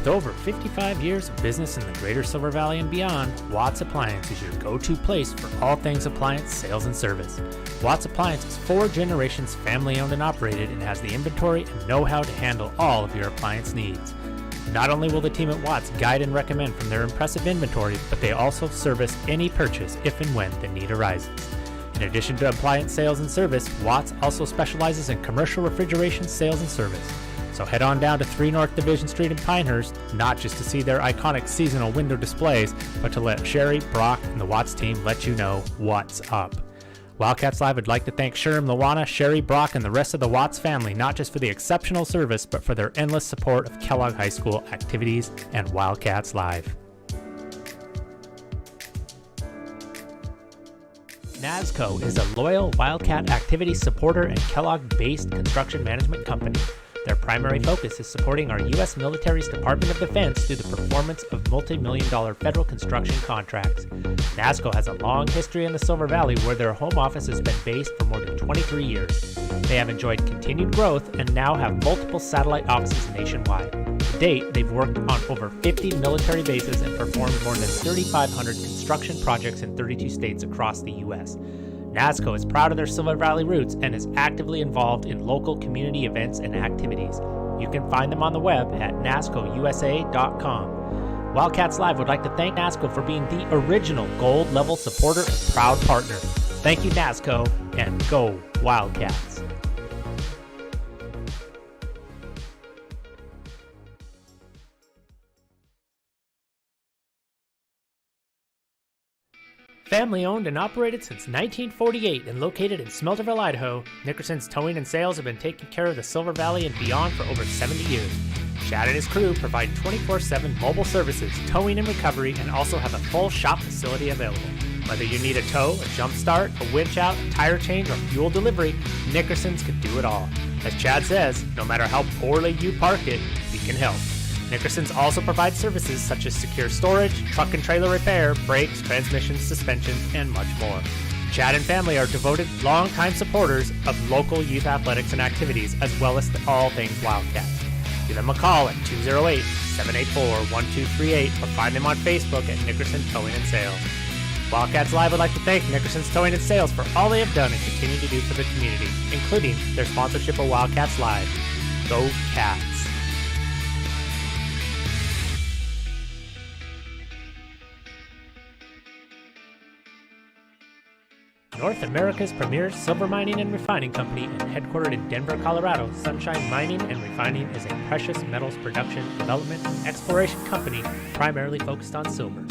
With over 55 years of business in the greater Silver Valley and beyond, Watts Appliance is your go-to place for all things appliance sales and service. Watts Appliance is 4 generations family-owned and operated and has the inventory and know-how to handle all of your appliance needs. Not only will the team at Watts guide and recommend from their impressive inventory, but they also service any purchase if and when the need arises. In addition to appliance sales and service, Watts also specializes in commercial refrigeration sales and service. So head on down to 3 North Division Street in Pinehurst, not just to see their iconic seasonal window displays, but to let Sherry, Brock, and the Watts team let you know what's up. Wildcats Live would like to thank Sherm, Lawana, Sherry, Brock, and the rest of the Watts family, not just for the exceptional service, but for their endless support of Kellogg High School activities and Wildcats Live. NASCO is a loyal Wildcat activity supporter and Kellogg-based construction management company. Their primary focus is supporting our U.S. military's Department of Defense through the performance of multi-million-dollar federal construction contracts. NASCO has a long history in the Silver Valley where their home office has been based for more than 23 years. They have enjoyed continued growth and now have multiple satellite offices nationwide. To date, they've worked on over 50 military bases and performed more than 3,500 construction projects in 32 states across the U.S. NASCO is proud of their Silver Valley roots and is actively involved in local community events and activities. You can find them on the web at nascousa.com. Wildcats Live would like to thank NASCO for being the original gold level supporter and proud partner. Thank you, NASCO, and go Wildcats. Family owned and operated since 1948 and located in Smelterville, Idaho, Nickerson's Towing and Sales have been taking care of the Silver Valley and beyond for over 70 years. Chad and his crew provide 24/7 mobile services, towing and recovery, and also have a full shop facility available. Whether you need a tow, a jump start, a winch out, a tire change, or fuel delivery, Nickerson's can do it all. As Chad says, no matter how poorly you park it, we can help. Nickerson's also provides services such as secure storage, truck and trailer repair, brakes, transmissions, suspensions, and much more. Chad and family are devoted, long-time supporters of local youth athletics and activities, as well as all things Wildcats. Give them a call at 208-784-1238 or find them on Facebook at Nickerson Towing and Sales. Wildcats Live would like to thank Nickerson's Towing and Sales for all they have done and continue to do for the community, including their sponsorship of Wildcats Live. Go Cats! North America's premier silver mining and refining company and headquartered in Denver, Colorado, Sunshine Mining and Refining is a precious metals production, development, and exploration company primarily focused on silver.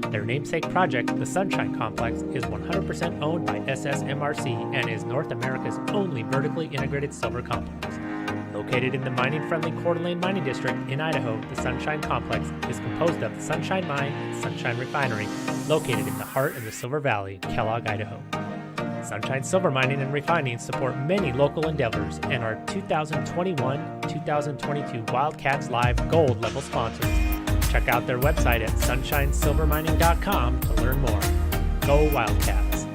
Their namesake project, the Sunshine Complex, is 100% owned by SSMRC and is North America's only vertically integrated silver complex. Located in the mining-friendly Coeur d'Alene Mining District in Idaho, the Sunshine Complex is composed of the Sunshine Mine and Sunshine Refinery, located in the heart of the Silver Valley, Kellogg, Idaho. Sunshine Silver Mining and Refining support many local endeavors and are 2021-2022 Wildcats Live Gold level sponsors. Check out their website at sunshinesilvermining.com to learn more. Go Wildcats!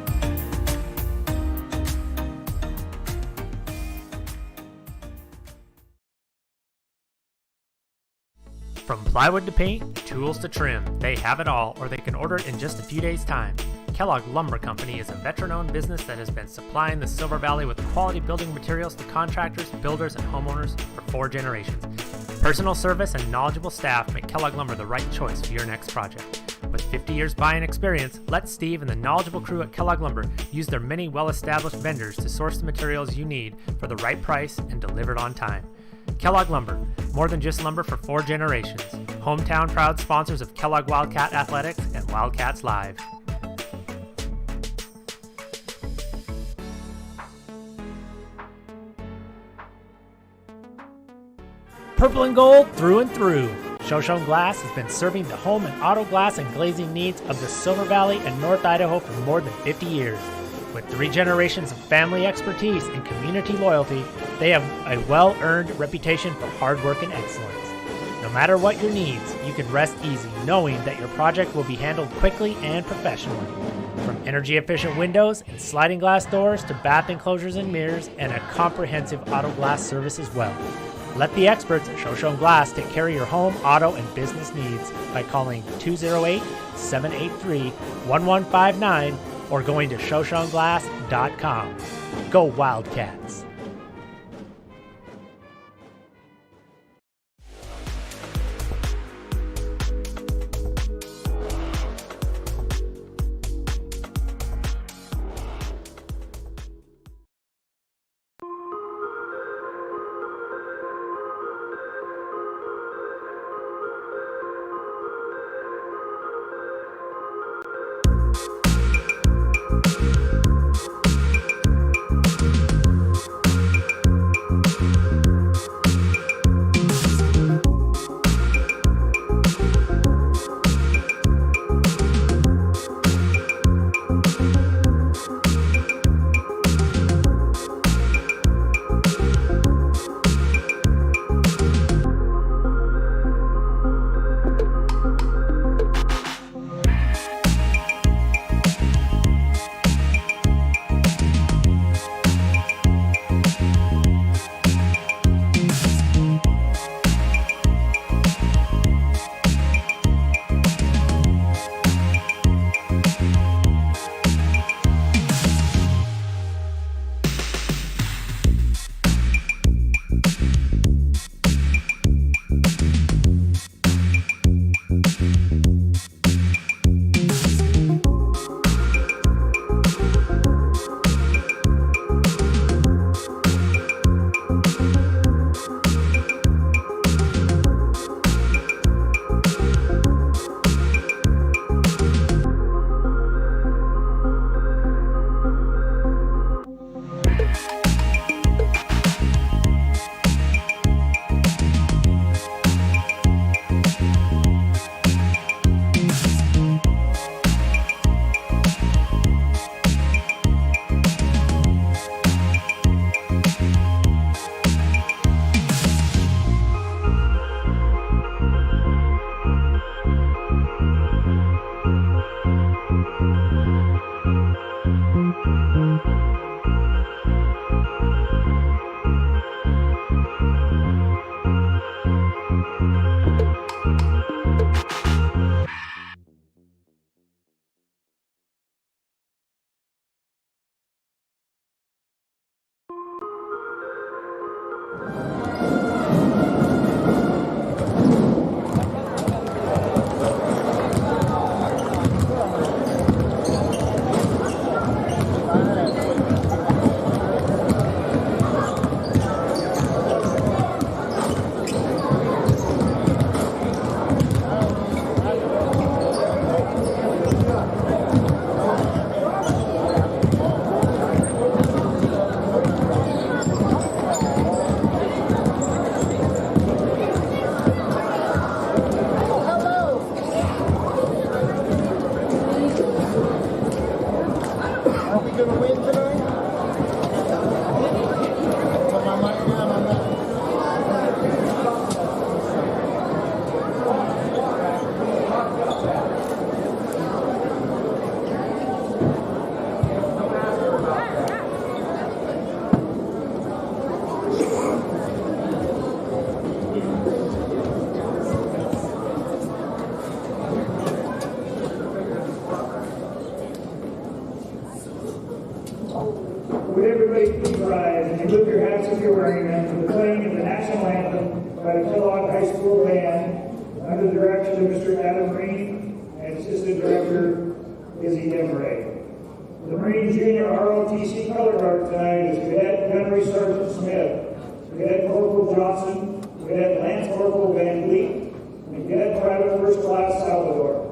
From plywood to paint, tools to trim, they have it all, or they can order it in just a few days' time. Kellogg Lumber Company is a veteran-owned business that has been supplying the Silver Valley with quality building materials to contractors, builders, and homeowners for 4 generations. Personal service and knowledgeable staff make Kellogg Lumber the right choice for your next project. With 50 years buying experience, let Steve and the knowledgeable crew at Kellogg Lumber use their many well-established vendors to source the materials you need for the right price and delivered on time. Kellogg Lumber, more than just lumber for 4 generations. Hometown proud sponsors of Kellogg Wildcat Athletics and Wildcats Live. Purple and gold through and through. Shoshone Glass has been serving the home and auto glass and glazing needs of the Silver Valley and North Idaho for more than 50 years. With 3 generations of family expertise and community loyalty, they have a well-earned reputation for hard work and excellence. No matter what your needs, you can rest easy knowing that your project will be handled quickly and professionally. From energy-efficient windows and sliding glass doors to bath enclosures and mirrors and a comprehensive auto glass service as well. Let the experts at Shoshone Glass take care of your home, auto, and business needs by calling 208-783-1159 or going to shoshoneglass.com. Go Wildcats! Would everybody please rise and lift your hats if you're wearing them for the playing of the national anthem by the Kellogg High School Band under the direction of Mr. Adam Green and Assistant Director Izzy Demaray. The Marine Junior ROTC color guard tonight is Cadet Gunnery Sergeant Smith, Cadet Corporal Johnson, Cadet Lance Corporal Van Vliet, and Cadet Private First Class Salvador.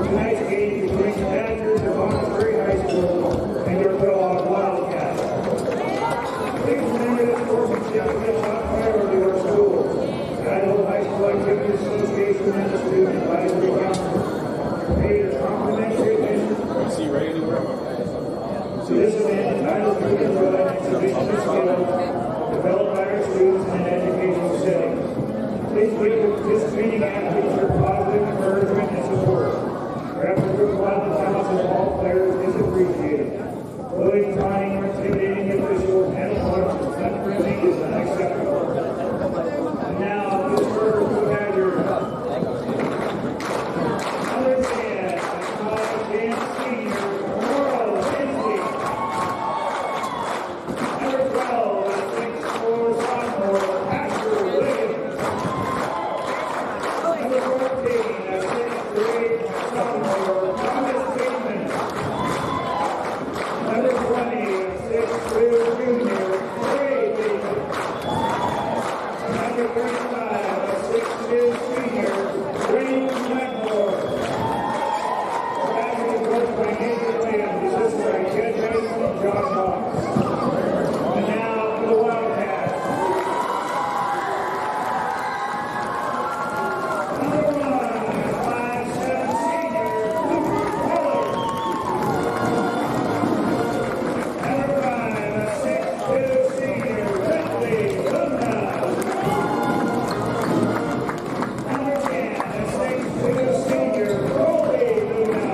Tonight's game between the Badgers of Ferry High School and your Kellogg Wildcats. Please remember that sportsmanship is a top priority of our school. The Idaho High School Activity Association and the Student Advisory Council. Paid is complimentary to this event entitled to enjoy an exhibition of skills developed by our students in an educational setting. Please give the participating athletes your positive encouragement and support. Your effort to applaud the talents of all players is appreciated. Bullying, taunting, or intimidating the officials and opponents unfriendly is unacceptable. And now, this order to the Badgers. Number 10, college dance senior, Laurel Lindsay. Number 12, 6'4" sophomore, Pastor Williams. Number 14, 6'3" sophomore, Thomas Bateman. Number 20, 6'2" junior, Ray Bateman. Number 35, 6'2" senior, Wayne Blackmore. The Badgers are coached by Nathan Williams, assisted by Ted Mason and John Fox. And now for the Wildcats. Number 1, 5'7" senior, Luke Kellogg. Number 5, 6'2" senior, Bentley Luna. Number 10, 6'2" senior, Colby Luna.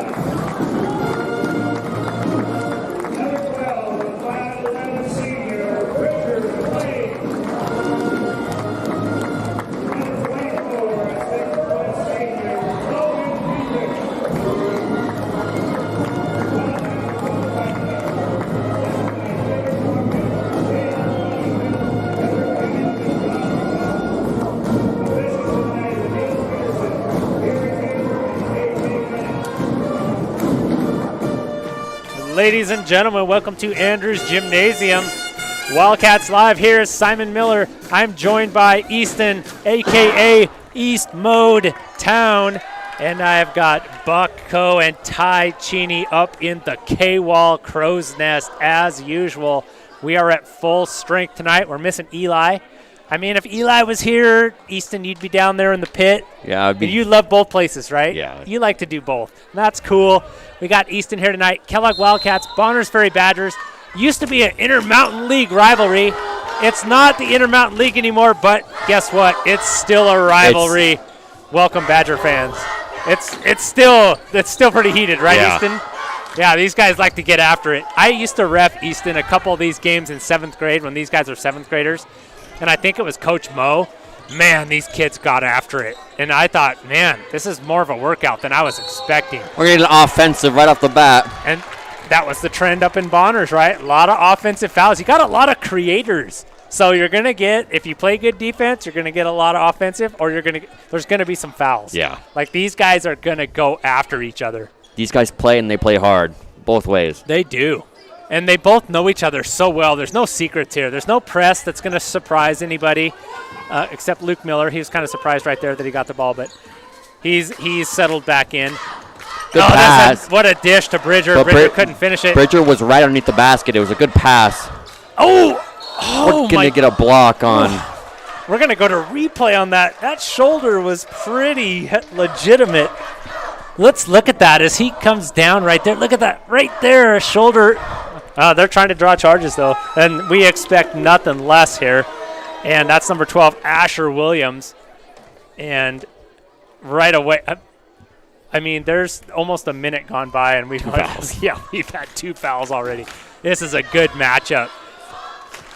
Number 12, 5'11" senior, Richard Blake. Number 24, 6' senior, Logan Friedrich. Ladies and gentlemen, welcome to Andrews Gymnasium. Wildcats Live. Here is Simon Miller. I'm joined by Easton, a.k.a. East Mode Town. And I've got Buck Coe and Ty Cheney up in the K-Wall Crow's Nest as usual. We are at full strength tonight. We're missing Eli. I mean, if Eli was here, Easton, you'd be down there in the pit. Yeah, I'd be. You love both places, right? Yeah. You like to do both. That's cool. We got Easton here tonight. Kellogg Wildcats, Bonners Ferry Badgers. Used to be an Intermountain League rivalry. It's not the Intermountain League anymore, but guess what? It's still a rivalry. Welcome, Badger fans. It's still pretty heated, right, Yeah. Easton? Yeah, these guys like to get after it. I used to ref Easton a couple of these games in 7th grade when these guys were 7th graders, and I think it was Coach Mo. Man, these kids got after it. And I thought, man, this is more of a workout than I was expecting. We're getting offensive right off the bat. And that was the trend up in Bonners, right? A lot of offensive fouls. You got a lot of creators. So you're going to get, if you play good defense, you're going to get a lot of offensive, or there's going to be some fouls. Yeah. Like these guys are going to go after each other. These guys play, and they play hard both ways. They do. And they both know each other so well. There's no secrets here. There's no press that's going to surprise anybody, except Luke Miller. He was kind of surprised right there that he got the ball, but he's settled back in. Good pass. What a dish to Bridger. But Bridger couldn't finish it. Bridger was right underneath the basket. It was a good pass. We're going to get a block on. We're going to go to replay on that. That shoulder was pretty legitimate. Let's look at that as he comes down right there. Look at that right there, shoulder. They're trying to draw charges, though, and we expect nothing less here. And that's number 12, Asher Williams. And right away, I mean, there's almost a minute gone by, and we've had 2 fouls already. This is a good matchup.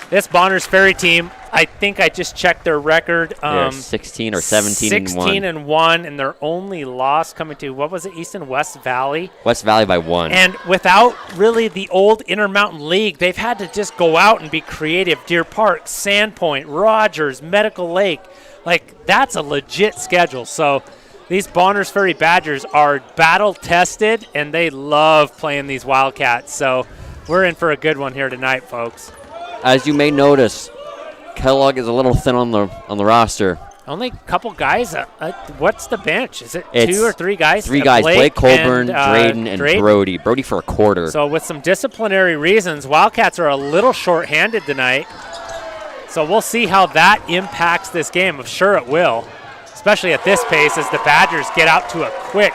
This Bonners Ferry team, I think I just checked their record. They're 16 or 17 and 1. 16 and 1, and their only loss coming to, what was it, Easton West Valley? West Valley by 1. And without really the old Intermountain League, they've had to just go out and be creative. Deer Park, Sandpoint, Rogers, Medical Lake. Like, that's a legit schedule. So these Bonners Ferry Badgers are battle-tested, and they love playing these Wildcats. So we're in for a good one here tonight, folks. As you may notice, Kellogg is a little thin on the roster. Only a couple guys. What's the bench? Is it It's 2 or 3 guys? 3 guys, Blake Colburn, and, Drayden, and Brody. Brody for a quarter. So with some disciplinary reasons, Wildcats are a little short-handed tonight. So we'll see how that impacts this game. I'm sure it will, especially at this pace as the Badgers get out to a quick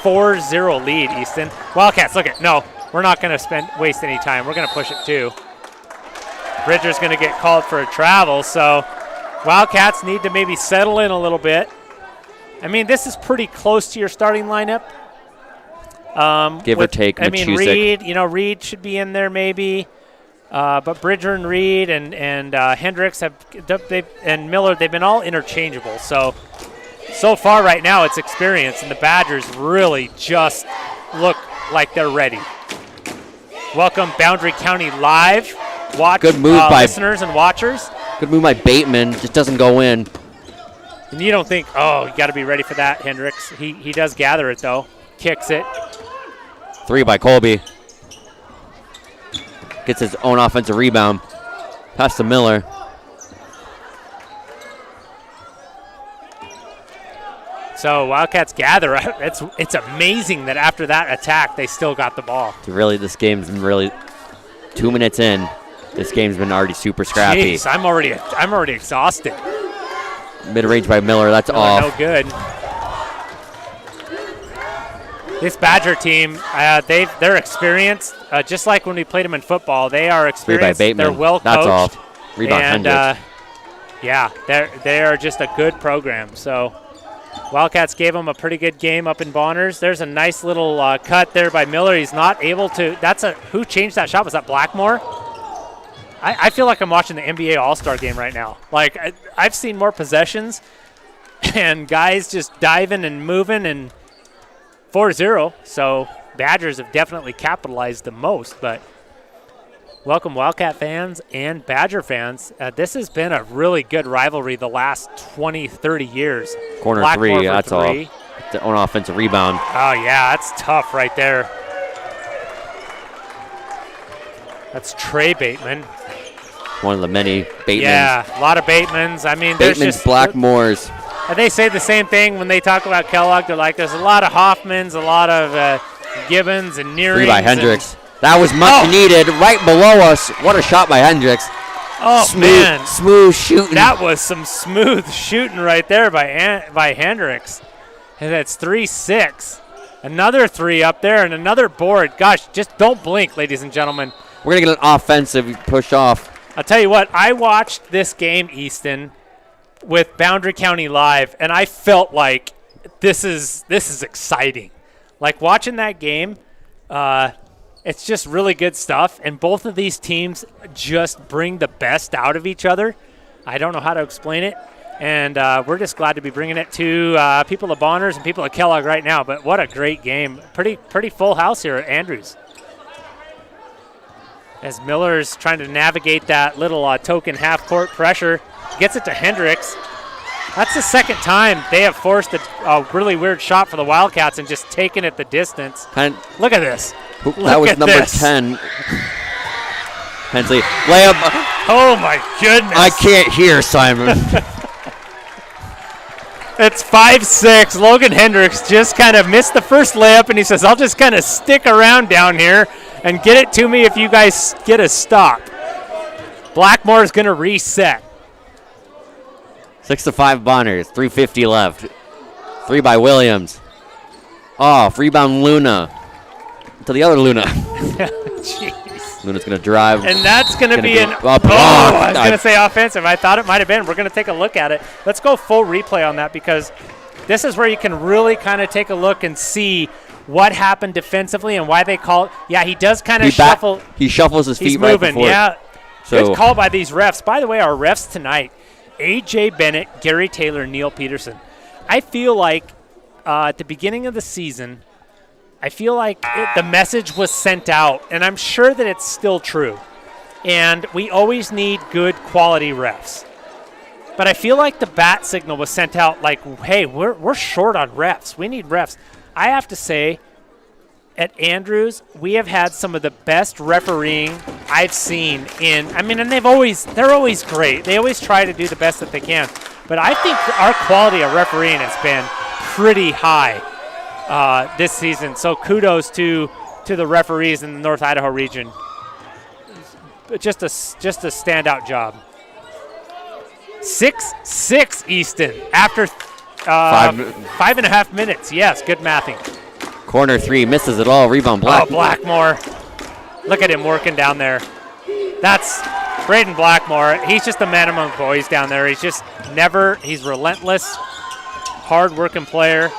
4-0 lead, Easton. Wildcats, no, we're not going to waste any time. We're going to push it too. Bridger's going to get called for a travel, so Wildcats need to maybe settle in a little bit. I mean, this is pretty close to your starting lineup. Give or take. I mean, Reed should be in there maybe. But Bridger and Reed and Hendricks and Miller, they've been all interchangeable. So far right now it's experience, and the Badgers really just look like they're ready. Welcome Boundary County Live. Good move by listeners and watchers. Good move by Bateman. Just doesn't go in. And you don't think, you got to be ready for that, Hendricks. He does gather it, though. Kicks it. 3 by Colby. Gets his own offensive rebound. Pass to Miller. So Wildcats gather. It's amazing that after that attack, they still got the ball. This game's really 2 minutes in. This game's been already super scrappy. Jeez, I'm already exhausted. Mid-range by Miller. That's off. No good. This Badger team, they're experienced. Just like when we played them in football, they are experienced. 3 by Bateman. They're well coached. That's off. Rebound Hendricks. They are just a good program. So Wildcats gave them a pretty good game up in Bonners. There's a nice little cut there by Miller. He's not able to. Who changed that shot? Was that Blackmore? I feel like I'm watching the NBA All-Star game right now. Like, I've seen more possessions and guys just diving and moving, and 4-0. So Badgers have definitely capitalized the most. But welcome Wildcat fans and Badger fans. This has been a really good rivalry the last 20, 30 years. Corner Blackmore 3, that's all. The own offensive rebound. Oh, yeah, that's tough right there. That's Trey Bateman. One of the many Batemans. Yeah, a lot of Batemans. I mean, Bateman's, there's just Blackmores. They say the same thing when they talk about Kellogg. They're like, there's a lot of Hoffmans, a lot of Gibbons and Nearings. 3 by Hendricks. That was much needed right below us. What a shot by Hendricks. Oh, man. Smooth shooting. That was some smooth shooting right there by Hendricks. And that's 3-6. Another 3 up there and another board. Gosh, just don't blink, ladies and gentlemen. We're going to get an offensive push off. I'll tell you what, I watched this game, Easton, with Boundary County Live, and I felt like this is exciting. Like watching that game, it's just really good stuff, and both of these teams just bring the best out of each other. I don't know how to explain it, and we're just glad to be bringing it to people of Bonners and people of Kellogg right now. But what a great game. Pretty full house here at Andrews. As Miller's trying to navigate that little token half-court pressure, gets it to Hendricks. That's the second time they have forced a really weird shot for the Wildcats and just taken it the distance. Look at this. That was number 10. Hensley, layup. Oh, my goodness. I can't hear, Simon. It's 5-6. Logan Hendricks just kind of missed the first layup, and he says, I'll just kind of stick around down here and get it to me if you guys get a stop. Blackmore is going to reset. 6-5 Bonners, 3:50 left. 3 by Williams. Off, rebound Luna. To the other Luna. Jeez. Luna's going to drive. And that's going to be an I was going to say offensive. I thought it might have been. We're going to take a look at it. Let's go full replay on that because this is where you can really kind of take a look and see what happened defensively and why they call it. Yeah, he does kind of shuffle. He shuffles his feet moving, right before. Yeah. So good call by these refs. By the way, our refs tonight, A.J. Bennett, Gary Taylor, Neil Peterson. I feel like at the beginning of the season, I feel like the message was sent out, and I'm sure that it's still true. And we always need good quality refs. But I feel like the bat signal was sent out like, hey, we're short on refs. We need refs. I have to say, at Andrews, we have had some of the best refereeing I've seen and they're always great. They always try to do the best that they can. But I think our quality of refereeing has been pretty high this season. So kudos to the referees in the North Idaho region. Just a standout job. 6-6 Easton after 5.5 minutes. Yes, good mathing. Corner 3, misses it all. Rebound Blackmore. Oh, Blackmore. Look at him working down there. That's Braden Blackmore. He's just a man among boys down there. He's relentless, hard-working player.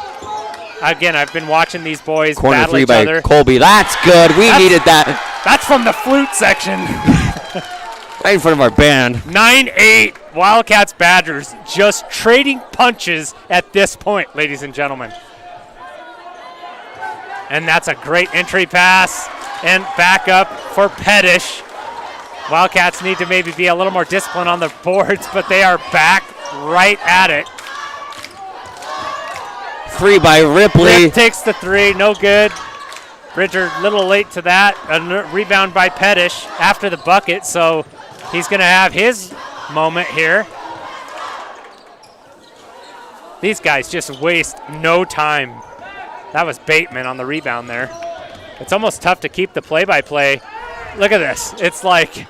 Again, I've been watching these boys battle each other. Corner 3 by Colby. That's good. We needed that. That's from the flute section. Right in front of our band. 9-8 Wildcats Badgers just trading punches at this point, ladies and gentlemen. And that's a great entry pass and back up for Pettish. Wildcats need to maybe be a little more disciplined on the boards, but they are back right at it. 3 by Ripley. Rip takes the 3, no good. Bridger a little late to that. A rebound by Pettish after the bucket, so he's going to have his moment here. These guys just waste no time. That was Bateman on the rebound there. It's almost tough to keep the play-by-play. Look at this. It's like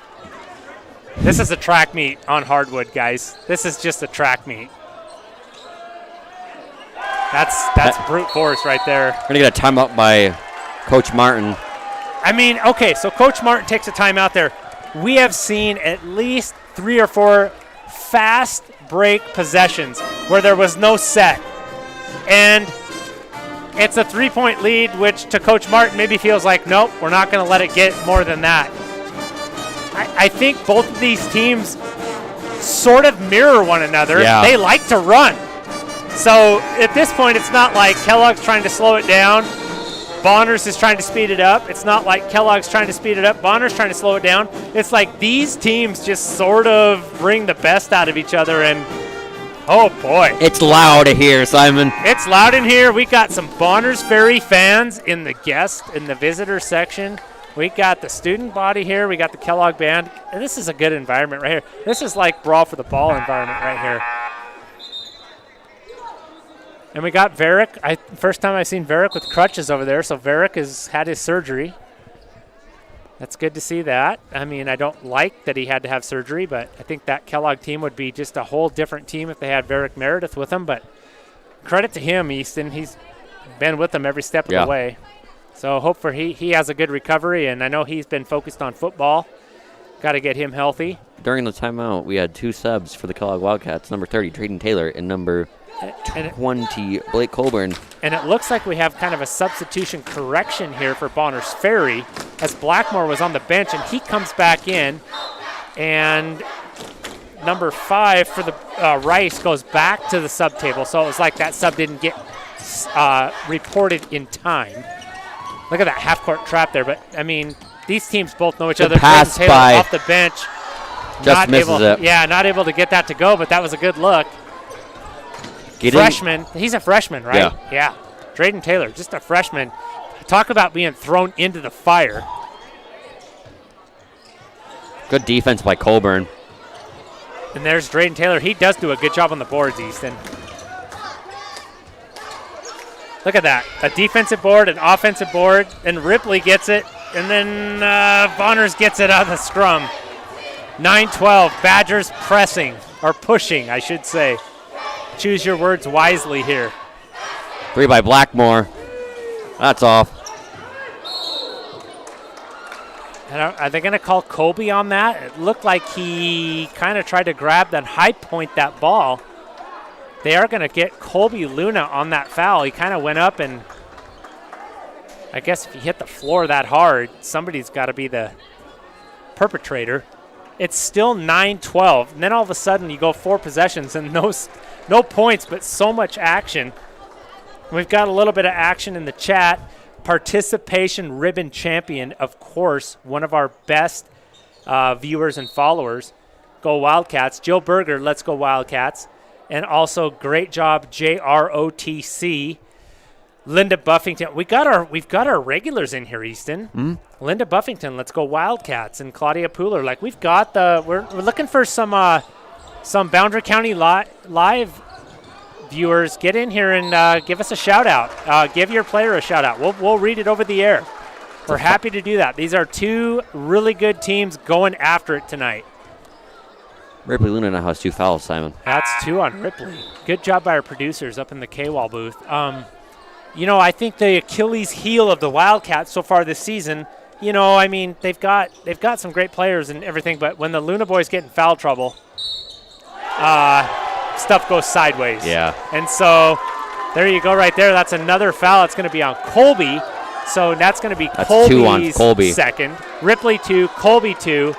this is a track meet on hardwood, guys. This is just a track meet. That's brute force right there. We're going to get a timeout by Coach Martin. I mean, okay, so Coach Martin takes a timeout there. We have seen at least 3 or 4 fast break possessions where there was no set. And it's a 3-point lead, which to Coach Martin maybe feels like, nope, we're not going to let it get more than that. I think both of these teams sort of mirror one another. Yeah. They like to run. So at this point, it's not like Kellogg's trying to slow it down. Bonners is trying to speed it up. It's not like Kellogg's trying to speed it up. Bonners trying to slow it down. It's like these teams just sort of bring the best out of each other. And, oh, boy. It's loud here, Simon. It's loud in here. We got some Bonners Ferry fans in the visitor section. We got the student body here. We got the Kellogg band. And this is a good environment right here. This is like brawl for the ball environment right here. And we got Varick. First time I've seen Varick with crutches over there. So Varick has had his surgery. That's good to see that. I mean, I don't like that he had to have surgery, but I think that Kellogg team would be just a whole different team if they had Varick Meredith with them. But credit to him, Easton. He's been with them every step of the way. So hopefully he has a good recovery, and I know he's been focused on football. Got to get him healthy. During the timeout, we had 2 subs for the Kellogg Wildcats, number 30, Drayden Taylor, and number 20, Blake Colburn. And it looks like we have kind of a substitution correction here for Bonner's Ferry, as Blackmore was on the bench, and he comes back in. And number 5 for the Rice goes back to the sub table. So it was like that sub didn't get reported in time. Look at that half-court trap there. But, I mean, these teams both know each other. Pass Taylor by off the bench. Just misses it. Yeah, not able to get that to go, but that was a good look. Freshman. He's a freshman, right? Yeah. Drayden Taylor, just a freshman. Talk about being thrown into the fire. Good defense by Colburn. And there's Drayden Taylor. He does do a good job on the boards, Easton. Look at that. A defensive board, an offensive board, and Ripley gets it. And then Bonners gets it out of the scrum. 9-12. Badgers pressing, or pushing, I should say. Choose your words wisely here. 3 by Blackmore. That's off. And are they going to call Colby on that? It looked like he kind of tried to grab that high point that ball. They are going to get Colby Luna on that foul. He kind of went up, and I guess if you hit the floor that hard, somebody's got to be the perpetrator. It's still 9-12. And then all of a sudden you go 4 possessions and no points, but so much action. We've got a little bit of action in the chat. Participation ribbon champion, of course, one of our best viewers and followers. Go Wildcats. Joe Berger, let's go Wildcats. And also great job, JROTC. Linda Buffington. We've got our regulars in here, Easton. Mm-hmm. Linda Buffington, let's go Wildcats, and Claudia Pooler. Like we've got we're looking for some Boundary County live viewers. Get in here and give us a shout out. Give your player a shout out. We'll read it over the air. We're happy to do that. These are 2 really good teams going after it tonight. Ripley Luna now has 2 fouls, Simon. That's 2 on Ripley. Good job by our producers up in the K-Wall booth. I think the Achilles heel of the Wildcats so far this season, I mean, they've got some great players and everything, but when the Luna boys get in foul trouble, stuff goes sideways. Yeah. And so there you go right there. That's another foul. It's going to be on Colby. So that's going to be Colby's second. Ripley 2, Colby 2.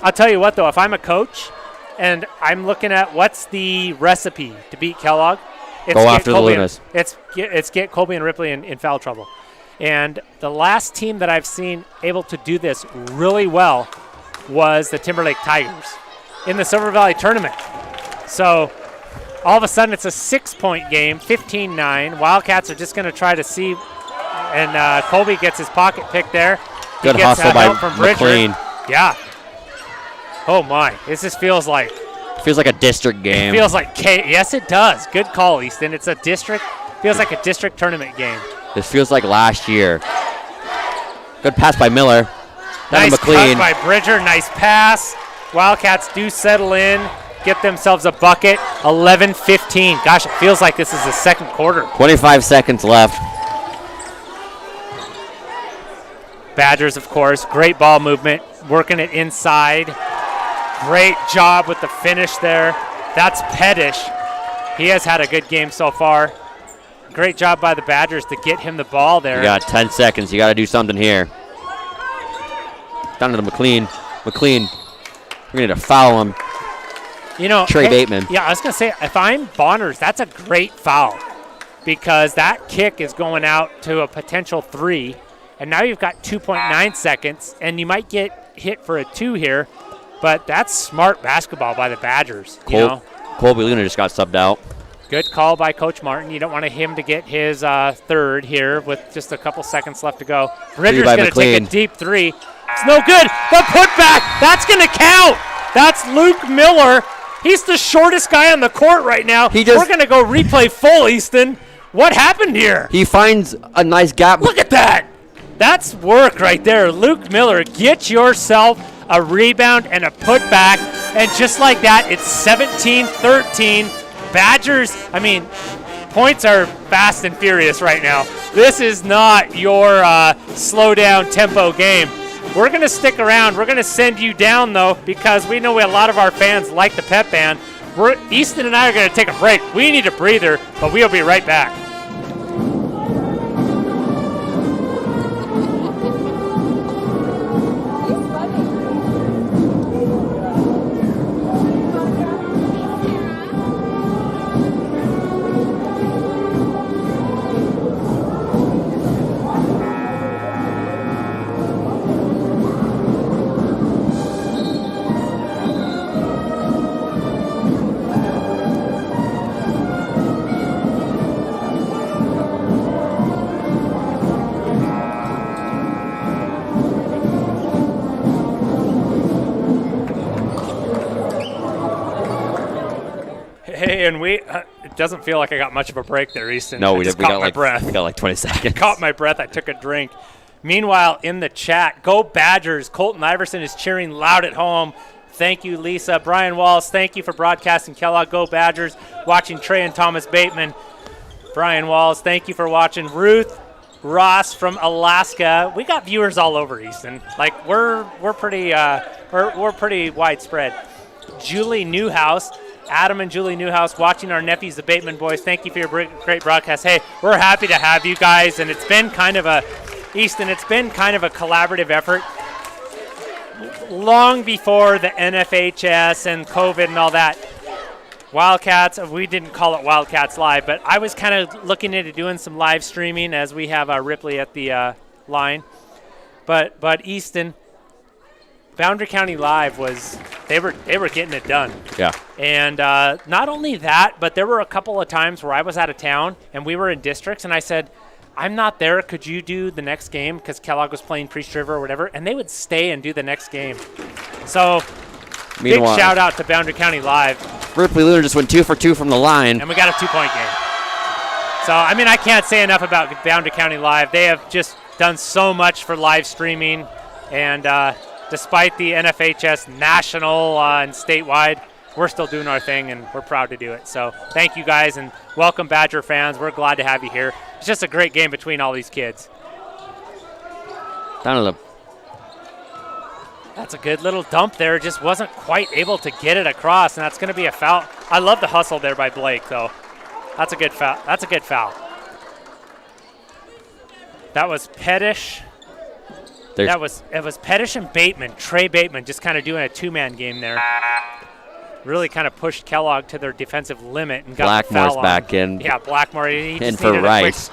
I'll tell you what, though, if I'm a coach and I'm looking at what's the recipe to beat Kellogg, it's go after the Lunas. It's get Colby and Ripley in foul trouble. And the last team that I've seen able to do this really well was the Timberlake Tigers in the Silver Valley tournament. So all of a sudden it's a 6-point game, 15-9. Wildcats are just going to try to see, and Colby gets his pocket pick there. Good hustle by McLean. Yeah. Oh, my. This just feels like a district game. It feels like yes, it does. Good call, Easton. It's a district. Feels like a district tournament game. This feels like last year. Good pass by Miller. Nice McLean. cut by Bridger. Nice pass. Wildcats do settle in, get themselves a bucket. 11-15. Gosh, it feels like this is the second quarter. 25 seconds left. Badgers, of course. Great ball movement. Working it inside. Great job with the finish there. That's Pettish. He has had a good game so far. Great job by the Badgers to get him the ball there. You got 10 seconds. You got to do something here. Down to the McLean. McLean, we're going to foul him. Trey Bateman. Yeah, I was going to say, if I'm Bonners, that's a great foul because that kick is going out to a potential 3, and now you've got 2.9 seconds, and you might get hit for a 2 here. But that's smart basketball by the Badgers. Colby Luna just got subbed out. Good call by Coach Martin. You don't want him to get his 3rd here with just a couple seconds left to go. Bridger's going to take a deep 3. It's no good. The putback. That's going to count. That's Luke Miller. He's the shortest guy on the court right now. We're going to go replay full, Easton. What happened here? He finds a nice gap. Look at that. That's work right there. Luke Miller, get yourself a rebound and a putback. And just like that, it's 17-13. Badgers, I mean, points are fast and furious right now. This is not your slow down tempo game. We're going to stick around. We're going to send you down, though, because we know a lot of our fans like the pep band. Easton and I are going to take a break. We need a breather, but we'll be right back. And it doesn't feel like I got much of a break there, Easton. No, we got my breath. We got like 20 seconds. Caught my breath. I took a drink. Meanwhile, in the chat, go Badgers. Colton Iverson is cheering loud at home. Thank you, Lisa. Brian Wallace, thank you for broadcasting Kellogg. Go Badgers. Watching Trey and Thomas Bateman. Brian Wallace, thank you for watching. Ruth Ross from Alaska. We got viewers all over, Easton. Like we're pretty widespread. Julie Newhouse. Adam and Julie Newhouse watching our nephews, the Bateman boys. Thank you for your great broadcast. Hey, we're happy to have you guys, and it's been kind of a collaborative effort. Long before the NFHS and COVID and all that, Wildcats, we didn't call it Wildcats Live, but I was kind of looking into doing some live streaming as we have Ripley at the line. But Easton, Boundary County Live they were getting it done. Yeah. And not only that, but there were a couple of times where I was out of town and we were in districts, and I said, I'm not there. Could you do the next game? Because Kellogg was playing Priest River or whatever, and they would stay and do the next game. So big shout out to Boundary County Live. Ripley Lunar just went 2 for 2 from the line. And we got a 2-point game. So, I mean, I can't say enough about Boundary County Live. They have just done so much for live streaming, and despite the NFHS national and statewide, we're still doing our thing, and we're proud to do it. So thank you guys, and welcome Badger fans. We're glad to have you here. It's just a great game between all these kids. That's a good little dump there. Just wasn't quite able to get it across, and that's going to be a foul. I love the hustle there by Blake, though. That's a good foul. That's a good foul. That was Pettish. It was Pettish and Bateman, Trey Bateman, just kind of doing a two-man game there. Really kind of pushed Kellogg to their defensive limit and got Blackmore's the foul back in. Yeah, Blackmore. He in for Rice.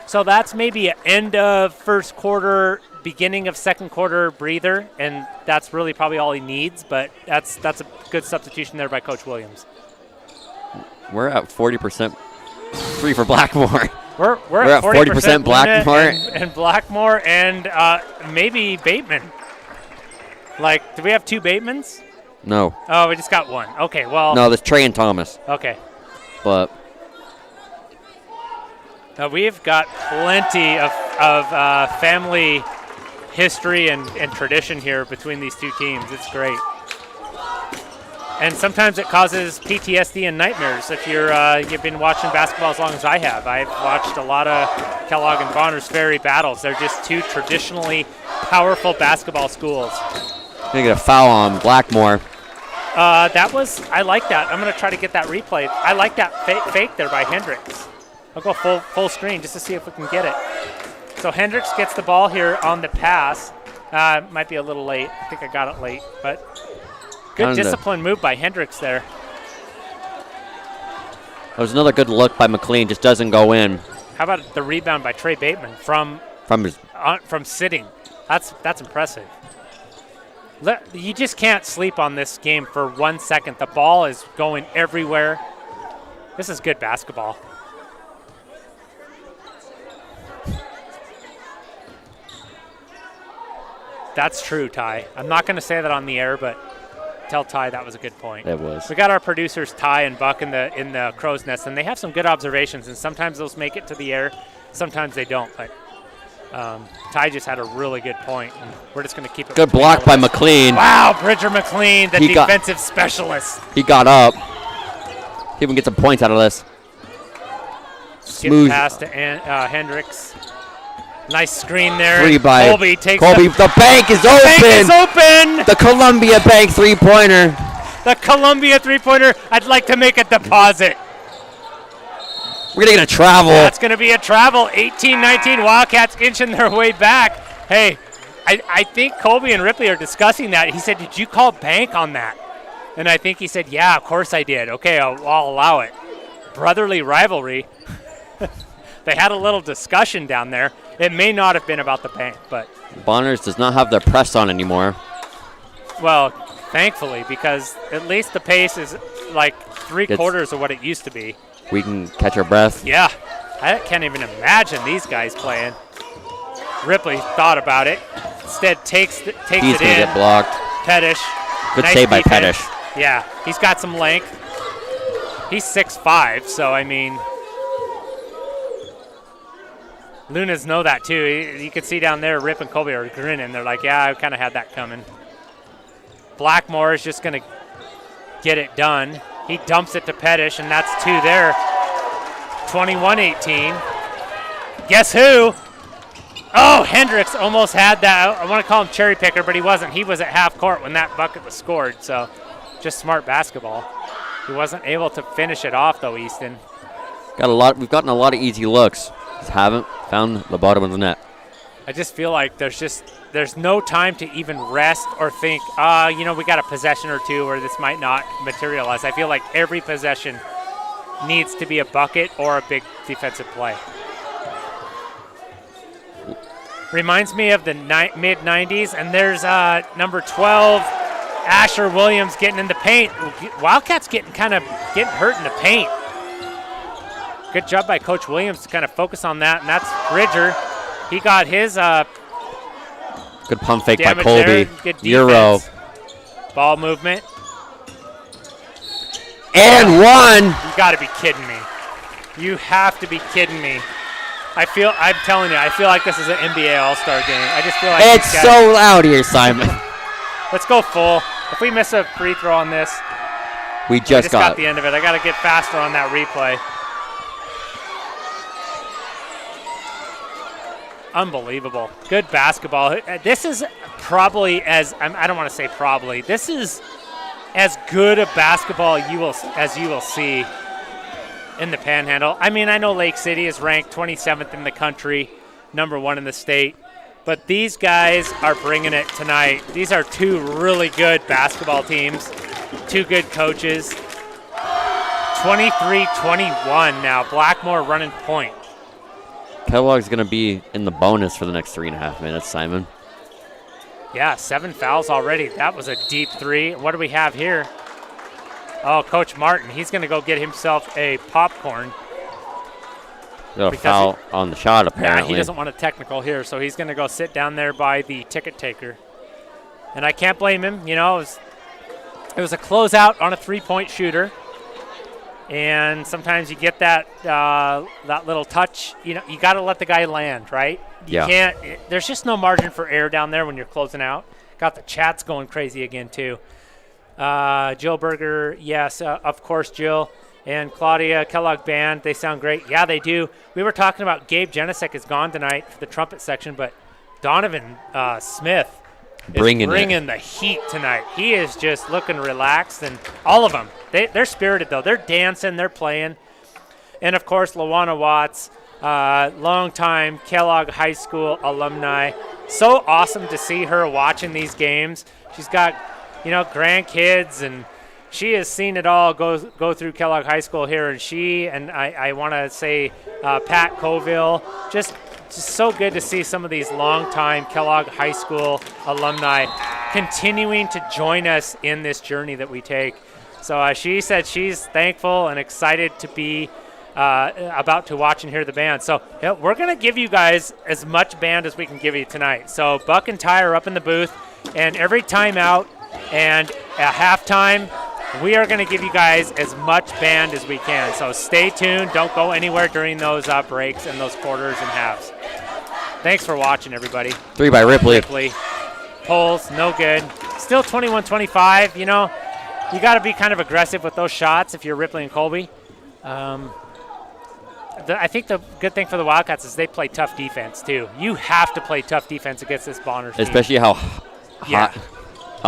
So that's maybe an end of first quarter, beginning of second quarter breather, and that's really probably all he needs. But that's a good substitution there by Coach Williams. We're at 40% free for Blackmore. We're at 40% Blackmore. And Blackmore and maybe Bateman. Like, do we have two Batemans? No. Oh, we just got one. Okay, well. No, there's Trey and Thomas. Okay. But. We've got plenty of family history and tradition here between these two teams. It's great. And sometimes it causes PTSD and nightmares if you've been watching basketball as long as I have. I've watched a lot of Kellogg and Bonners Ferry battles. They're just two traditionally powerful basketball schools. Gonna get a foul on Blackmore. I like that. I'm gonna try to get that replay. I like that fake there by Hendricks. I'll go full screen just to see if we can get it. So Hendricks gets the ball here on the pass. Might be a little late. I think I got it late, but good discipline move by Hendricks there. That was another good look by McLean. Just doesn't go in. How about the rebound by Trey Bateman from sitting? That's impressive. You just can't sleep on this game for 1 second. The ball is going everywhere. This is good basketball. That's true, Ty. I'm not going to say that on the air, but tell Ty that was a good point. It was. We got our producers Ty and Buck in the crow's nest, and they have some good observations, and sometimes those make it to the air, sometimes they don't. But Ty just had a really good point, and we're just going to keep it. Good block by McLean. Wow, Bridger McLean, the defensive specialist. He got up. He even get some points out of this. Smooth pass to Hendricks. Nice screen there. Three by Colby takes Colby. The bank is open. The bank is open. The Columbia Bank three-pointer. The Columbia three-pointer. I'd like to make a deposit. We're going to get a travel. That's going to be a travel. 18-19. Wildcats inching their way back. Hey, I think Colby and Ripley are discussing that. He said, did you call bank on that? And I think he said, yeah, of course I did. Okay, I'll allow it. Brotherly rivalry. They had a little discussion down there. It may not have been about the bank, but. Bonners does not have their press on anymore. Well, thankfully, because at least the pace is like three-quarters of what it used to be. We can catch our breath. Yeah. I can't even imagine these guys playing. Ripley thought about it. Instead, takes it in. He's going to get blocked. Pettish. Good nice save by defense. Pettish. Yeah, he's got some length. He's 6'5", so, I mean, Lunas know that, too. You can see down there, Rip and Colby are grinning. They're like, yeah, I kind of had that coming. Blackmore is just going to get it done. He dumps it to Pettish, and that's two there. 21-18. Guess who? Oh, Hendricks almost had that. I want to call him cherry picker, but he wasn't. He was at half court when that bucket was scored, so just smart basketball. He wasn't able to finish it off, though, Easton. We've gotten a lot of easy looks. Just haven't found the bottom of the net. I just feel like there's no time to even rest or think, we got a possession or two where this might not materialize. I feel like every possession needs to be a bucket or a big defensive play. Reminds me of the mid-'90s, and there's number 12, Asher Williams, getting in the paint. Wildcats getting hurt in the paint. Good job by Coach Williams to kind of focus on that, and that's Bridger. He got his good pump fake by damage Colby. there. Good defense. Euro. Ball movement. And one. You got to be kidding me. You have to be kidding me. I'm telling you, I feel like this is an NBA All-Star game. I just feel like it's so loud here, Simon. Let's go full. If we miss a free throw on this, we just got the end of it. I got to get faster on that replay. Unbelievable. Good basketball. This is probably I don't want to say probably. This is as good a basketball as you will see in the Panhandle. I mean, I know Lake City is ranked 27th in the country, number 1 in the state, but these guys are bringing it tonight. These are two really good basketball teams, two good coaches. 23-21 now. Blackmore running point. Kellogg's going to be in the bonus for the next 3.5 minutes, Simon. Yeah, 7 fouls already. That was a deep three. What do we have here? Oh, Coach Martin, he's going to go get himself a popcorn. Got a foul on the shot, apparently. Yeah, he doesn't want a technical here, so he's going to go sit down there by the ticket taker. And I can't blame him. You know, it was a closeout on a three-point shooter. And sometimes you get that little touch. You know, you got to let the guy land, right? You can't. There's just no margin for error down there when you're closing out. Got the chats going crazy again too. Jill Berger, yes, of course, Jill and Claudia. Kellogg Band, they sound great. Yeah, they do. We were talking about Gabe Janicek is gone tonight for the trumpet section, but Donovan Smith is bringing the heat tonight. He is just looking relaxed, and all of them. They're spirited, though. They're dancing. They're playing. And, of course, Lawana Watts, longtime Kellogg High School alumni. So awesome to see her watching these games. She's got, grandkids, and she has seen it all go through Kellogg High School here. And I want to say Pat Coville, just so good to see some of these longtime Kellogg High School alumni continuing to join us in this journey that we take. So she said she's thankful and excited to be about to watch and hear the band. So we're going to give you guys as much band as we can give you tonight. So Buck and Ty are up in the booth, and every timeout and at halftime, we are going to give you guys as much band as we can. So stay tuned. Don't go anywhere during those breaks and those quarters and halves. Thanks for watching, everybody. 3 by Ripley. Pulls, no good. Still 21-25. You know, you got to be kind of aggressive with those shots if you're Ripley and Colby. I think the good thing for the Wildcats is they play tough defense, too. You have to play tough defense against this Bonners team. Especially how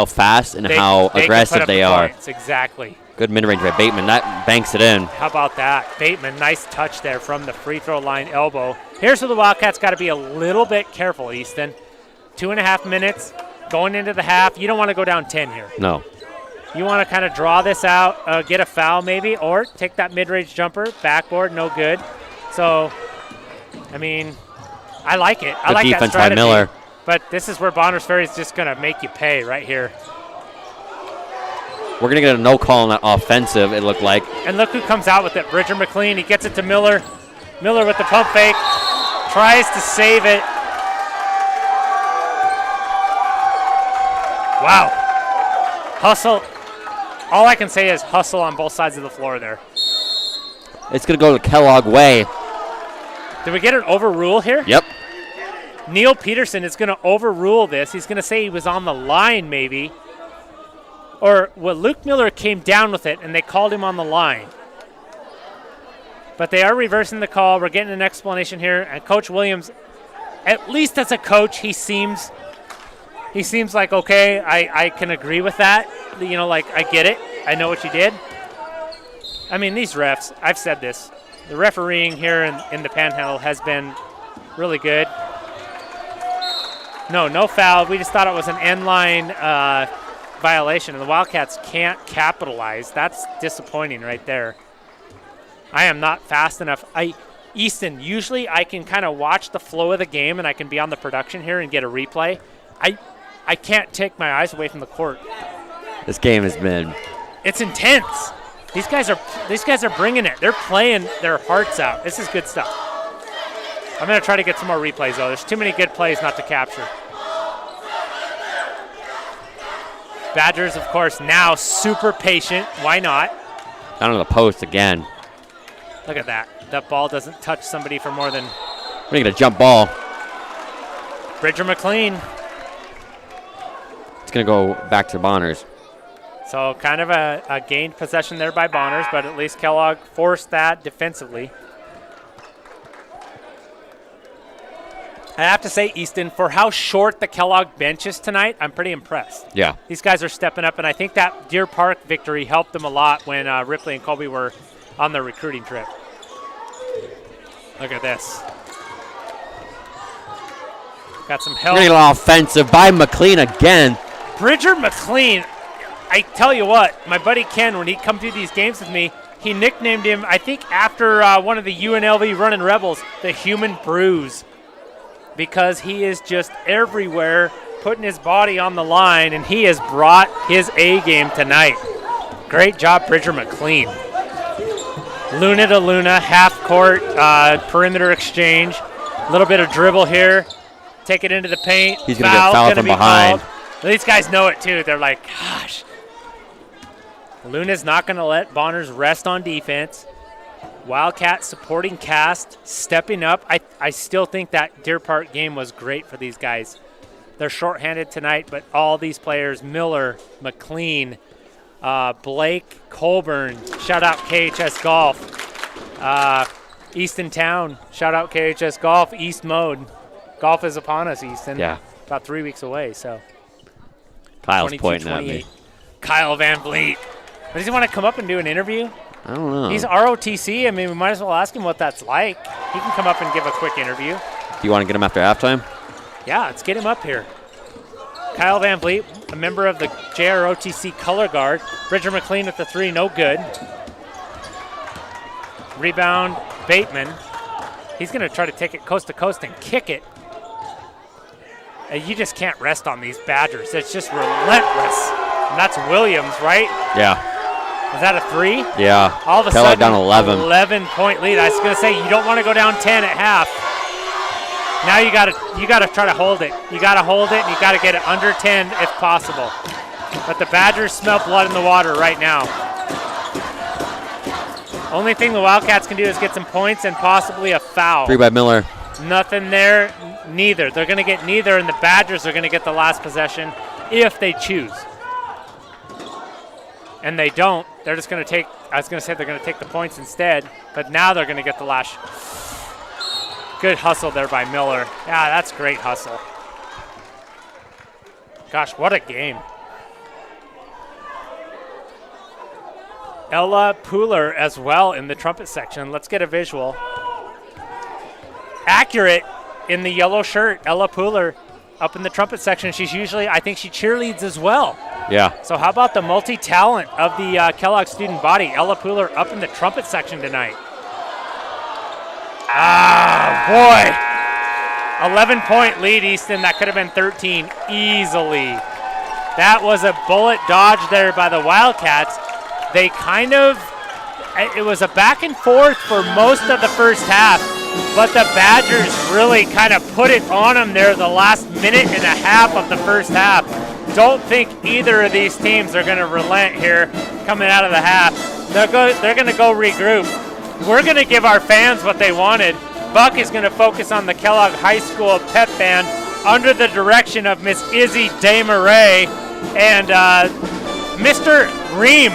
fast and how aggressive they are. Points. Exactly. Good mid-range by Bateman. That banks it in. How about that? Bateman, nice touch there from the free throw line elbow. Here's where the Wildcats got to be a little bit careful, Easton. 2.5 minutes going into the half. You don't want to go down 10 here. No. You want to kind of draw this out, get a foul maybe, or take that mid-range jumper, backboard, no good. So, I mean, I like it. I like that strategy. By Miller. But this is where Bonners Ferry is just going to make you pay right here. We're going to get a no call on that offensive, it looked like. And look who comes out with it. Bridger McLean. He gets it to Miller. Miller with the pump fake. Tries to save it. Wow. Hustle. All I can say is hustle on both sides of the floor there. It's going to go the Kellogg way. Did we get an overrule here? Yep. Neil Peterson is going to overrule this. He's going to say he was on the line maybe. Or, well, Luke Miller came down with it, and they called him on the line. But they are reversing the call. We're getting an explanation here. And Coach Williams, at least as a coach, he seems like, okay, I can agree with that. You know, like, I get it. I know what you did. I mean, these refs, I've said this. The refereeing here in the Panhandle has been really good. No foul. We just thought it was an end line violation, and the Wildcats can't capitalize. That's disappointing right there. I am not fast enough. Easton, usually I can kind of watch the flow of the game, and I can be on the production here and get a replay. I can't take my eyes away from the court. This game has been... It's intense. These guys are bringing it. They're playing their hearts out. This is good stuff. I'm going to try to get some more replays, though. There's too many good plays not to capture. Badgers, of course, now super patient. Why not? Down to the post again. Look at that. That ball doesn't touch somebody for more than... We're going to get a jump ball. Bridger McLean. It's going to go back to Bonners. So kind of a gained possession there by Bonners, but at least Kellogg forced that defensively. I have to say, Easton, for how short the Kellogg bench is tonight, I'm pretty impressed. Yeah. These guys are stepping up, and I think that Deer Park victory helped them a lot when Ripley and Colby were on their recruiting trip. Look at this. Got some help. Great offensive by McLean again. Bridger McLean, I tell you what, my buddy Ken, when he come to these games with me, he nicknamed him, I think after one of the UNLV Running Rebels, the Human Bruise, because he is just everywhere, putting his body on the line, and he has brought his A game tonight. Great job, Bridger McLean. Luna to Luna, half court, perimeter exchange, a little bit of dribble here, take it into the paint. He's going to get fouled from behind. These guys know it too. They're like, gosh. Luna's not going to let Bonners rest on defense. Wildcat supporting cast, stepping up. I still think that Deer Park game was great for these guys. They're shorthanded tonight, but all these players, Miller, McLean, Blake, Colburn, shout out KHS Golf. Easton Town, shout out KHS Golf. East Mode. Golf is upon us, Easton. Yeah. About 3 weeks away, so. Kyle's pointing at me. Kyle Van Vliet. Does he want to come up and do an interview? I don't know. He's ROTC. I mean, we might as well ask him what that's like. He can come up and give a quick interview. Do you want to get him after halftime? Yeah, let's get him up here. Kyle Van Vliet, a member of the JROTC color guard. Bridger McLean with the three, no good. Rebound, Bateman. He's going to try to take it coast to coast and kick it. You just can't rest on these Badgers. It's just relentless. And that's Williams, right? Yeah. Is that a three? Yeah. All of a Kellogg sudden, down 11. 11-point lead. I was going to say, you don't want to go down 10 at half. Now you got to try to hold it. You got to hold it, and you got to get it under 10 if possible. But the Badgers smell blood in the water right now. Only thing the Wildcats can do is get some points and possibly a foul. Three by Miller. Nothing there. Neither. They're going to get neither, and the Badgers are going to get the last possession if they choose. And they don't. They're just going to take, I was going to say they're going to take the points instead, but now they're going to get the last. Good hustle there by Miller. Yeah, that's great hustle. Gosh, what a game. Ella Pooler as well in the trumpet section. Let's get a visual. Accurate in the yellow shirt. Ella Pooler up in the trumpet section. She's usually, I think she cheerleads as well. Yeah. So how about the multi-talent of the Kellogg student body? Ella Pooler up in the trumpet section tonight. Boy. 11-point lead, Easton. That could have been 13 easily. That was a bullet dodge there by the Wildcats. They kind of, it was a back and forth for most of the first half, but the Badgers really kind of put it on them there the last minute and a half of the first half. Don't think either of these teams are going to relent here coming out of the half. They're going to go regroup. We're going to give our fans what they wanted. Buck is going to focus on the Kellogg High School pep band under the direction of Miss Izzy Desmarais and Mr. Ream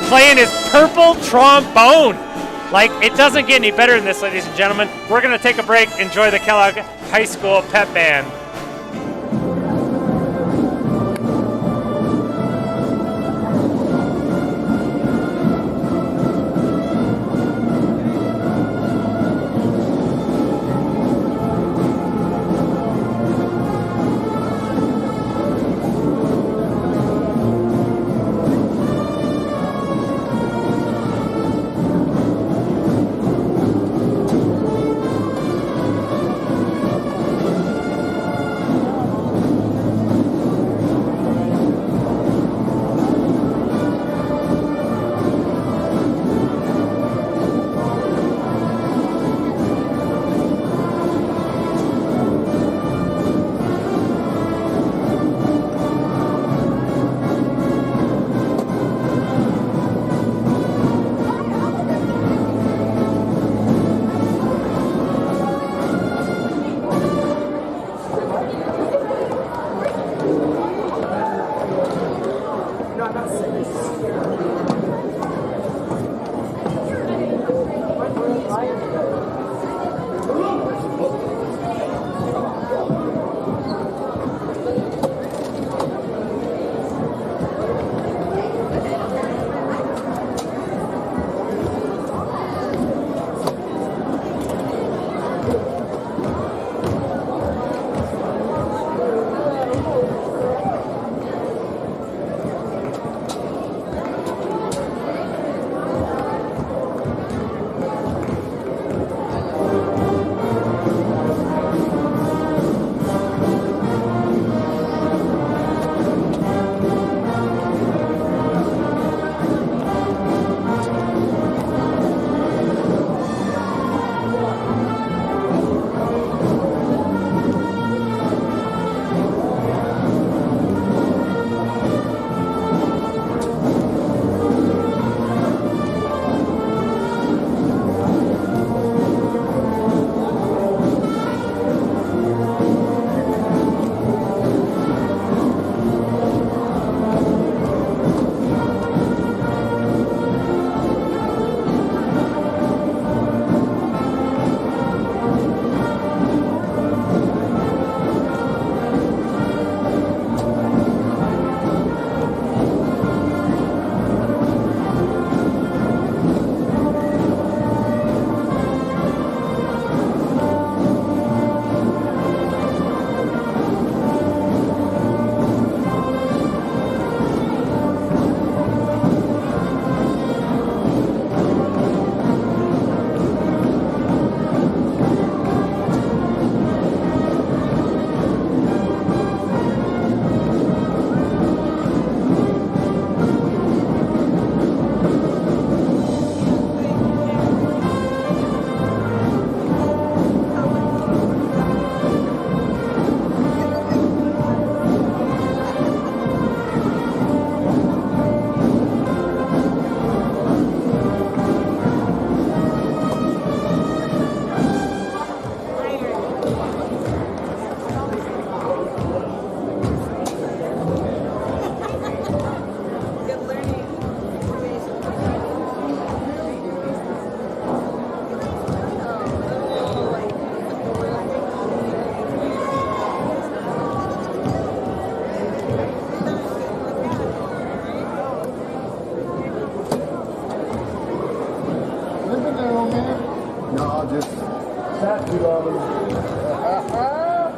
playing his purple trombone. Like, it doesn't get any better than this, ladies and gentlemen. We're going to take a break. Enjoy the Kellogg High School pep band.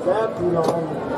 That too long.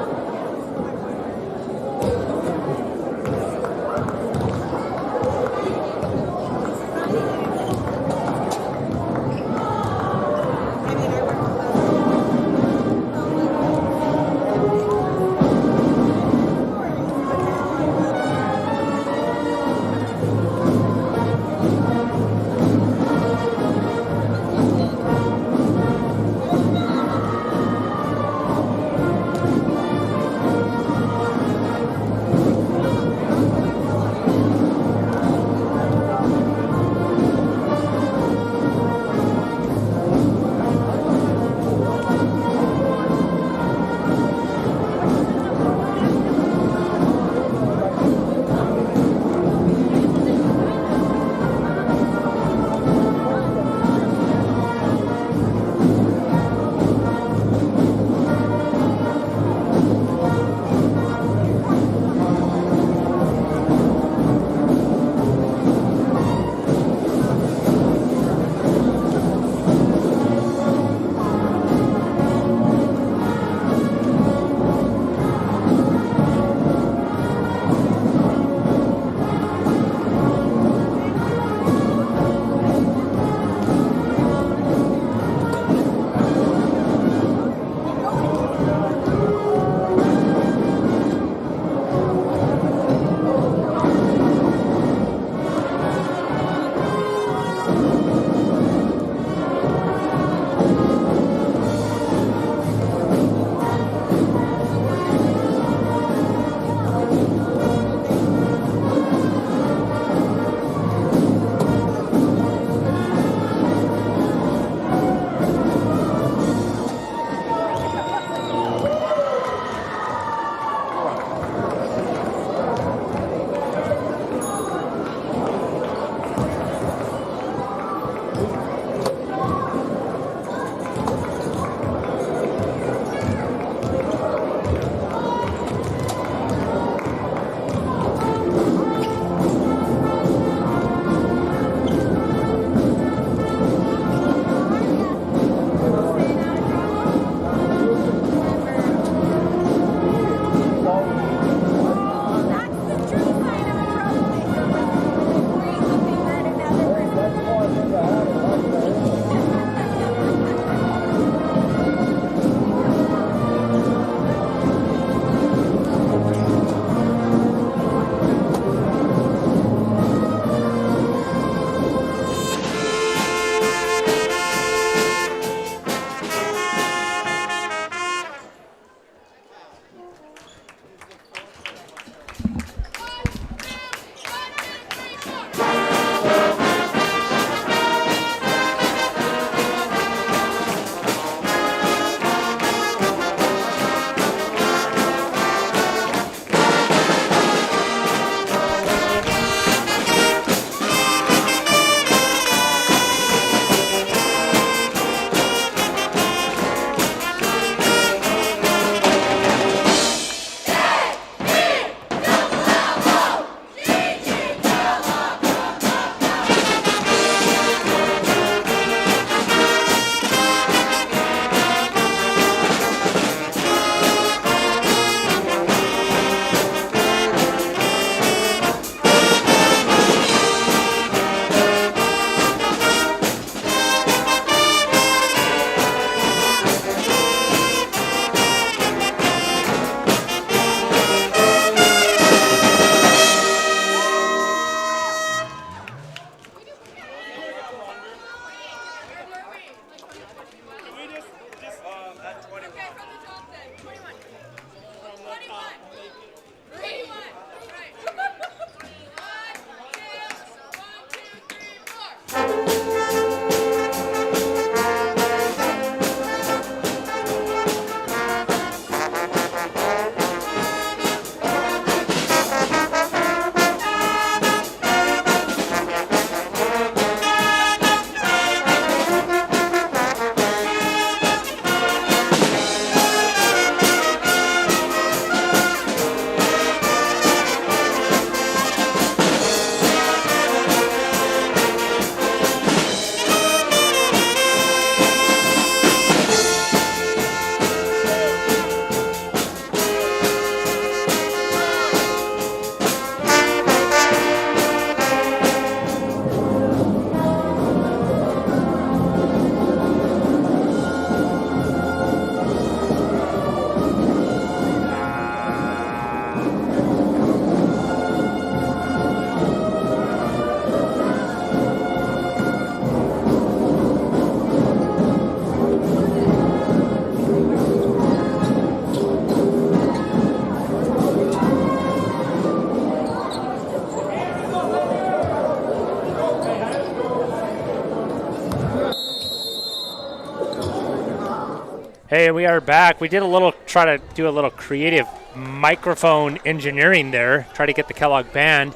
Hey, we are back. We did try to do a little creative microphone engineering there. Try to get the Kellogg band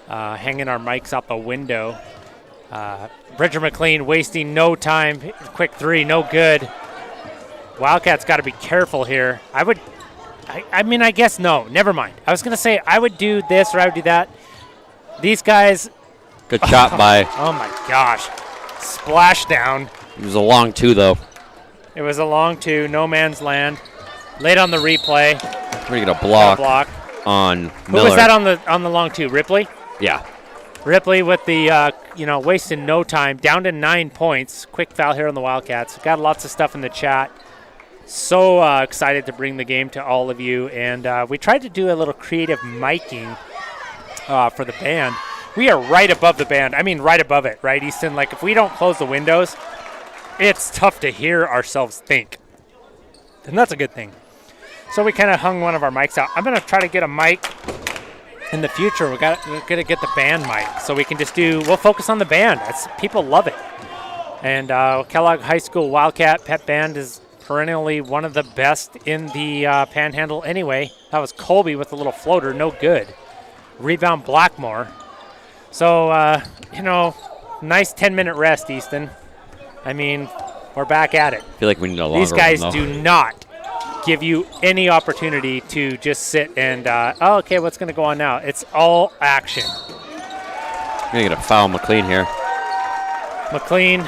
hanging our mics out the window. Bridger McLean wasting no time. Quick three, no good. Wildcats got to be careful here. I guess no. Never mind. I was going to say I would do this or I would do that. These guys. Good shot by. Oh, my gosh. Splash down. It was a long two, though. It was a long two, no man's land. Late on the replay. We're going to get a block on Miller. Who was that on the long two? Ripley? Yeah. Ripley with the, wasting no time. Down to 9 points. Quick foul here on the Wildcats. Got lots of stuff in the chat. So excited to bring the game to all of you. And we tried to do a little creative miking for the band. We are right above the band. I mean, right above it, right, Easton? Like, if we don't close the windows, it's tough to hear ourselves think. And that's a good thing. So we kind of hung one of our mics out. I'm going to try to get a mic in the future. We're going to get the band mic so we can we'll focus on the band. People love it. And Kellogg High School Wildcat Pep Band is perennially one of the best in the Panhandle anyway. That was Colby with a little floater, no good. Rebound Blackmore. So, nice 10-minute rest, Easton. I mean, we're back at it. I feel like we need a longer These guys one, do not give you any opportunity to just sit and, okay, what's going to go on now? It's all action. We're going to get a foul McLean here. McLean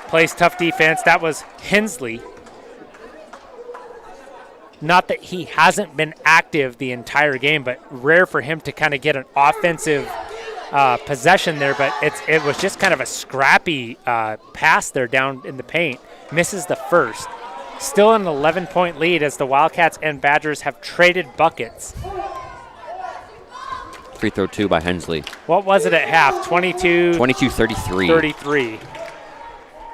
plays tough defense. That was Hensley. Not that he hasn't been active the entire game, but rare for him to kind of get an offensive possession there, but it was just kind of a scrappy pass there down in the paint. Misses the first. Still an 11-point lead as the Wildcats and Badgers have traded buckets. Free throw two by Hensley. What was it at half? 22-33. 33.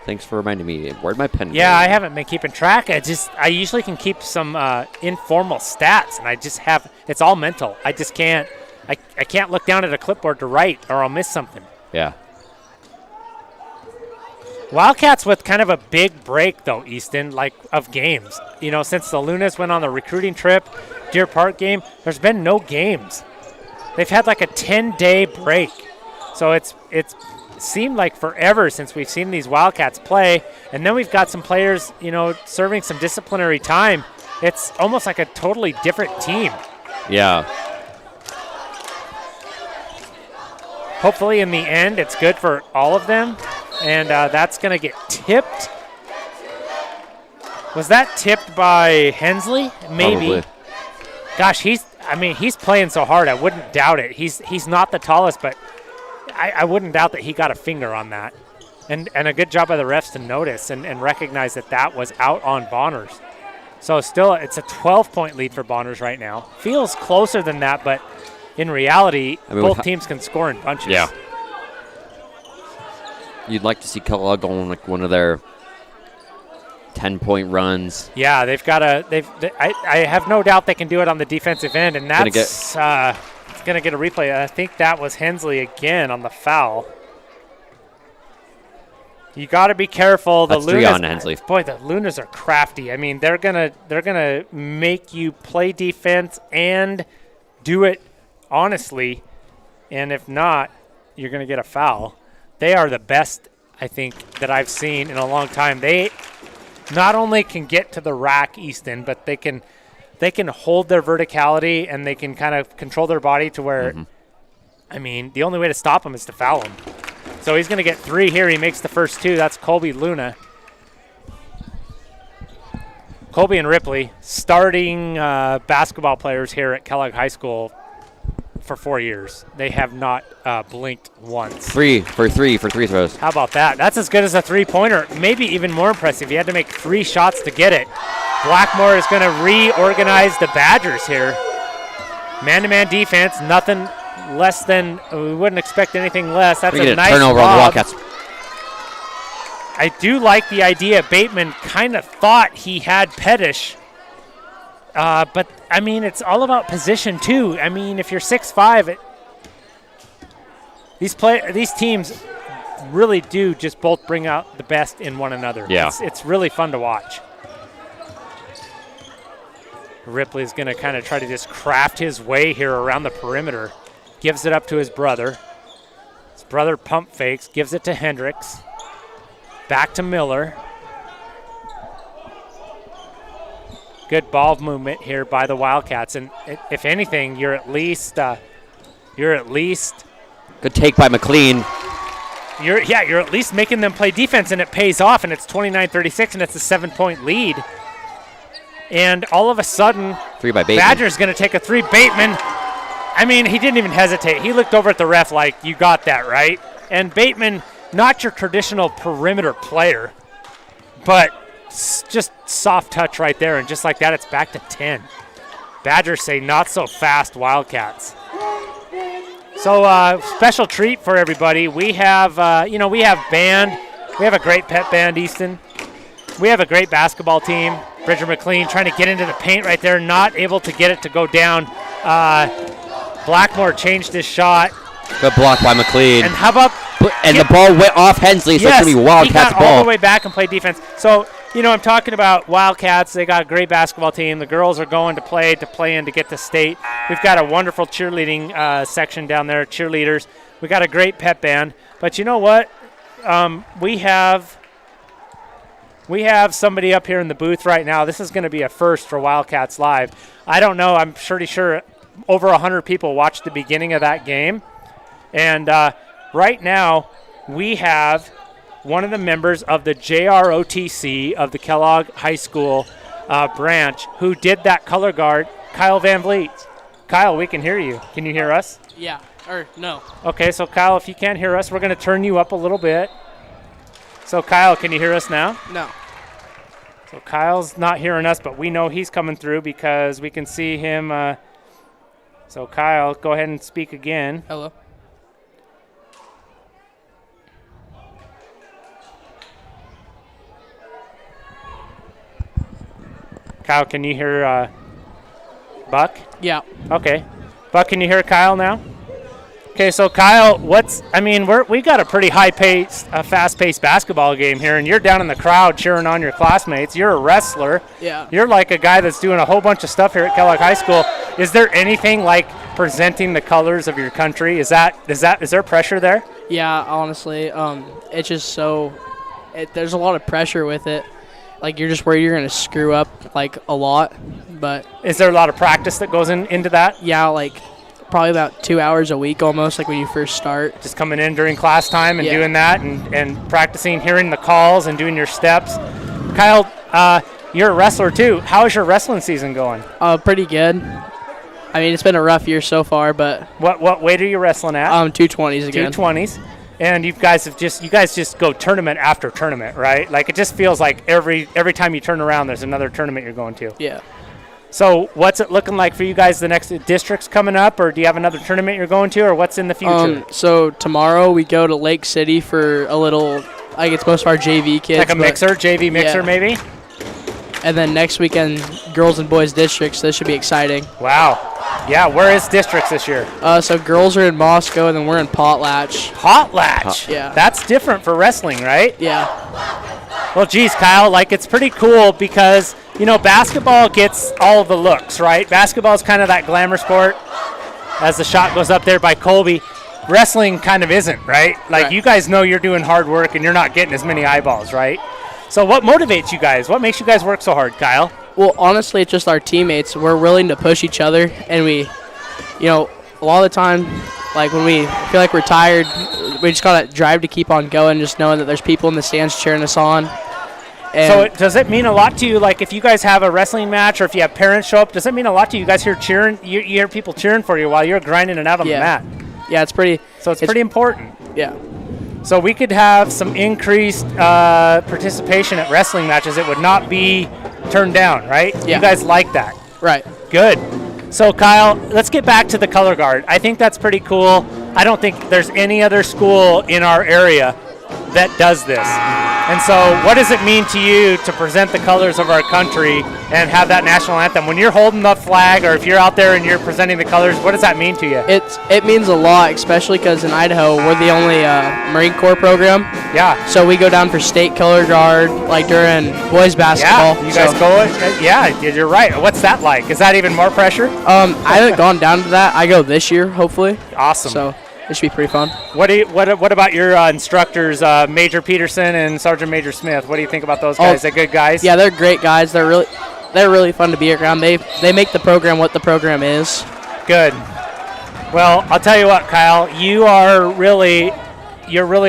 Thanks for reminding me. Where'd my pen go? Yeah, I haven't been keeping track. I usually can keep some informal stats, and it's all mental. I just can't. I can't look down at a clipboard to write or I'll miss something. Yeah. Wildcats with kind of a big break, though, Easton, of games. Since the Lunas went on the recruiting trip, Deer Park game, there's been no games. They've had a 10-day break. So it's seemed like forever since we've seen these Wildcats play. And then we've got some players, serving some disciplinary time. It's almost like a totally different team. Yeah. Hopefully, in the end, it's good for all of them. And that's going to get tipped. Was that tipped by Hensley? Maybe. Probably. Gosh, he's playing so hard. I wouldn't doubt it. He's not the tallest, but I wouldn't doubt that he got a finger on that. And a good job by the refs to notice and recognize that was out on Bonners. So still, it's a 12-point lead for Bonners right now. Feels closer than that, but in reality, both teams can score in bunches. Yeah. You'd like to see Kellogg on one of their 10-point runs. Yeah, they've got I have no doubt they can do it on the defensive end, and that's it's going to get a replay. I think that was Hensley again on the foul. You got to be careful. That's the Lunas, 3 on Hensley. Boy, the Lunas are crafty. I mean, they're gonna make you play defense and do it honestly, and if not, you're gonna get a foul. They are the best, I think, that I've seen in a long time. They not only can get to the rack, Easton, but they can hold their verticality and they can kind of control their body to where, I mean, the only way to stop them is to foul them. So he's going to get 3 here. He makes the first 2. That's Colby Luna. Colby and Ripley, starting basketball players here at Kellogg High School for 4 years. They have not blinked once. 3 for free throws. How about that? That's as good as a three-pointer. Maybe even more impressive. He had to make 3 shots to get it. Blackmore is going to reorganize the Badgers here. Man-to-man defense, nothing less than, we wouldn't expect anything less. That's a nice turnover lob. on the Wildcats. I do like the idea. Bateman kind of thought he had Pettish. But, I mean, it's all about position, too. I mean, if you're 6'5", these teams really do just both bring out the best in one another. Yeah. It's really fun to watch. Ripley's going to kind of try to just craft his way here around the perimeter. Gives it up to his brother. His brother pump fakes, gives it to Hendricks. Back to Miller. Good ball movement here by the Wildcats, and if anything, you're at least Good take by McLean. You're at least making them play defense, and it pays off, and it's 29-36, and it's a 7-point lead. And all of a sudden, 3 by Bateman. Badger's going to take a 3. Bateman, I mean, he didn't even hesitate. He looked over at the ref like, you got that, right? And Bateman, not your traditional perimeter player, but just soft touch right there, and just like that, it's back to 10. Badgers say not so fast, Wildcats. So special treat for everybody. We have, we have band. We have a great pep band, Easton. We have a great basketball team. Bridger McLean trying to get into the paint right there, not able to get it to go down. Blackmore changed his shot. Good block by McLean. And how about... And the ball went off Hensley, so it's going to be Wildcats' he got ball. all the way back and played defense. So, I'm talking about Wildcats. They got a great basketball team. The girls are going to play in to get to state. We've got a wonderful cheerleading section down there, cheerleaders. We got a great pep band. But you know what? We have somebody up here in the booth right now. This is going to be a first for Wildcats Live. I don't know. I'm pretty sure over 100 people watched the beginning of that game. And right now we have one of the members of the JROTC of the Kellogg High School branch who did that color guard, Kyle Van Vliet. Kyle, we can hear you. Can you hear us? Yeah, or no. Okay, so Kyle, if you can't hear us, we're going to turn you up a little bit. So Kyle, can you hear us now? No. So Kyle's not hearing us, but we know he's coming through because we can see him. So Kyle, go ahead and speak again. Hello. Kyle, can you hear Buck? Yeah. Okay. Buck, can you hear Kyle now? Okay, so Kyle, we got a pretty high-paced, fast-paced basketball game here, and you're down in the crowd cheering on your classmates. You're a wrestler. Yeah. You're like a guy that's doing a whole bunch of stuff here at Kellogg High School. Is there anything like presenting the colors of your country? Is there pressure there? Yeah, honestly, it's just there's a lot of pressure with it. Like, you're just worried you're going to screw up, like, a lot, but... Is there a lot of practice that goes into that? Yeah, like, probably about 2 hours a week almost, like, when you first start. Just coming in during class time and doing that and practicing, hearing the calls and doing your steps. Kyle, you're a wrestler, too. How is your wrestling season going? Pretty good. I mean, it's been a rough year so far, but... What weight are you wrestling at? 220s again. 220s. And you guys just go tournament after tournament, right? Like, it just feels like every time you turn around, there's another tournament you're going to. Yeah. So what's it looking like for you guys? The next district's coming up, or do you have another tournament you're going to, or what's in the future? So tomorrow we go to Lake City for a little, like, it's most of our JV kids. Like a JV mixer maybe? And then next weekend, girls and boys districts. So this should be exciting. Wow. Yeah, where is districts this year? So girls are in Moscow, and then we're in Potlatch. Potlatch? Yeah. That's different for wrestling, right? Yeah. Well, geez, Kyle, like, it's pretty cool because, basketball gets all the looks, right? Basketball is kind of that glamour sport as the shot goes up there by Colby. Wrestling kind of isn't, right? Like, right. You guys know you're doing hard work and you're not getting as many eyeballs, right? So what motivates you guys? What makes you guys work so hard, Kyle? Well, honestly, it's just our teammates. We're willing to push each other, and we, a lot of the time, like, when we feel like we're tired, we just got to drive to keep on going, just knowing that there's people in the stands cheering us on. And does it mean a lot to you, like, if you guys have a wrestling match or if you have parents show up, does it mean a lot to you guys hear cheering? You hear people cheering for you while you're grinding it out on the mat. Yeah, it's pretty. So it's pretty important. Yeah. So we could have some increased participation at wrestling matches. It would not be turned down, right? Yeah. You guys like that. Right. Good. So, Kyle, let's get back to the color guard. I think that's pretty cool. I don't think there's any other school in our area that does this. And so what does it mean to you to present the colors of our country and have that national anthem? When you're holding the flag or if you're out there and you're presenting the colors, what does that mean to you? It means a lot, especially because in Idaho, we're the only Marine Corps program. Yeah. So we go down for state color guard, like during boys basketball. Yeah, you guys go. Yeah, you're right. What's that like? Is that even more pressure? I haven't gone down to that. I go this year, hopefully. Awesome. So it should be pretty fun. What about your instructors, Major Peterson and Sergeant Major Smith? What do you think about those guys? They're good guys? Yeah, they're great guys. They're really fun to be around. They make the program what the program is. Good. Well, I'll tell you what, Kyle, you're really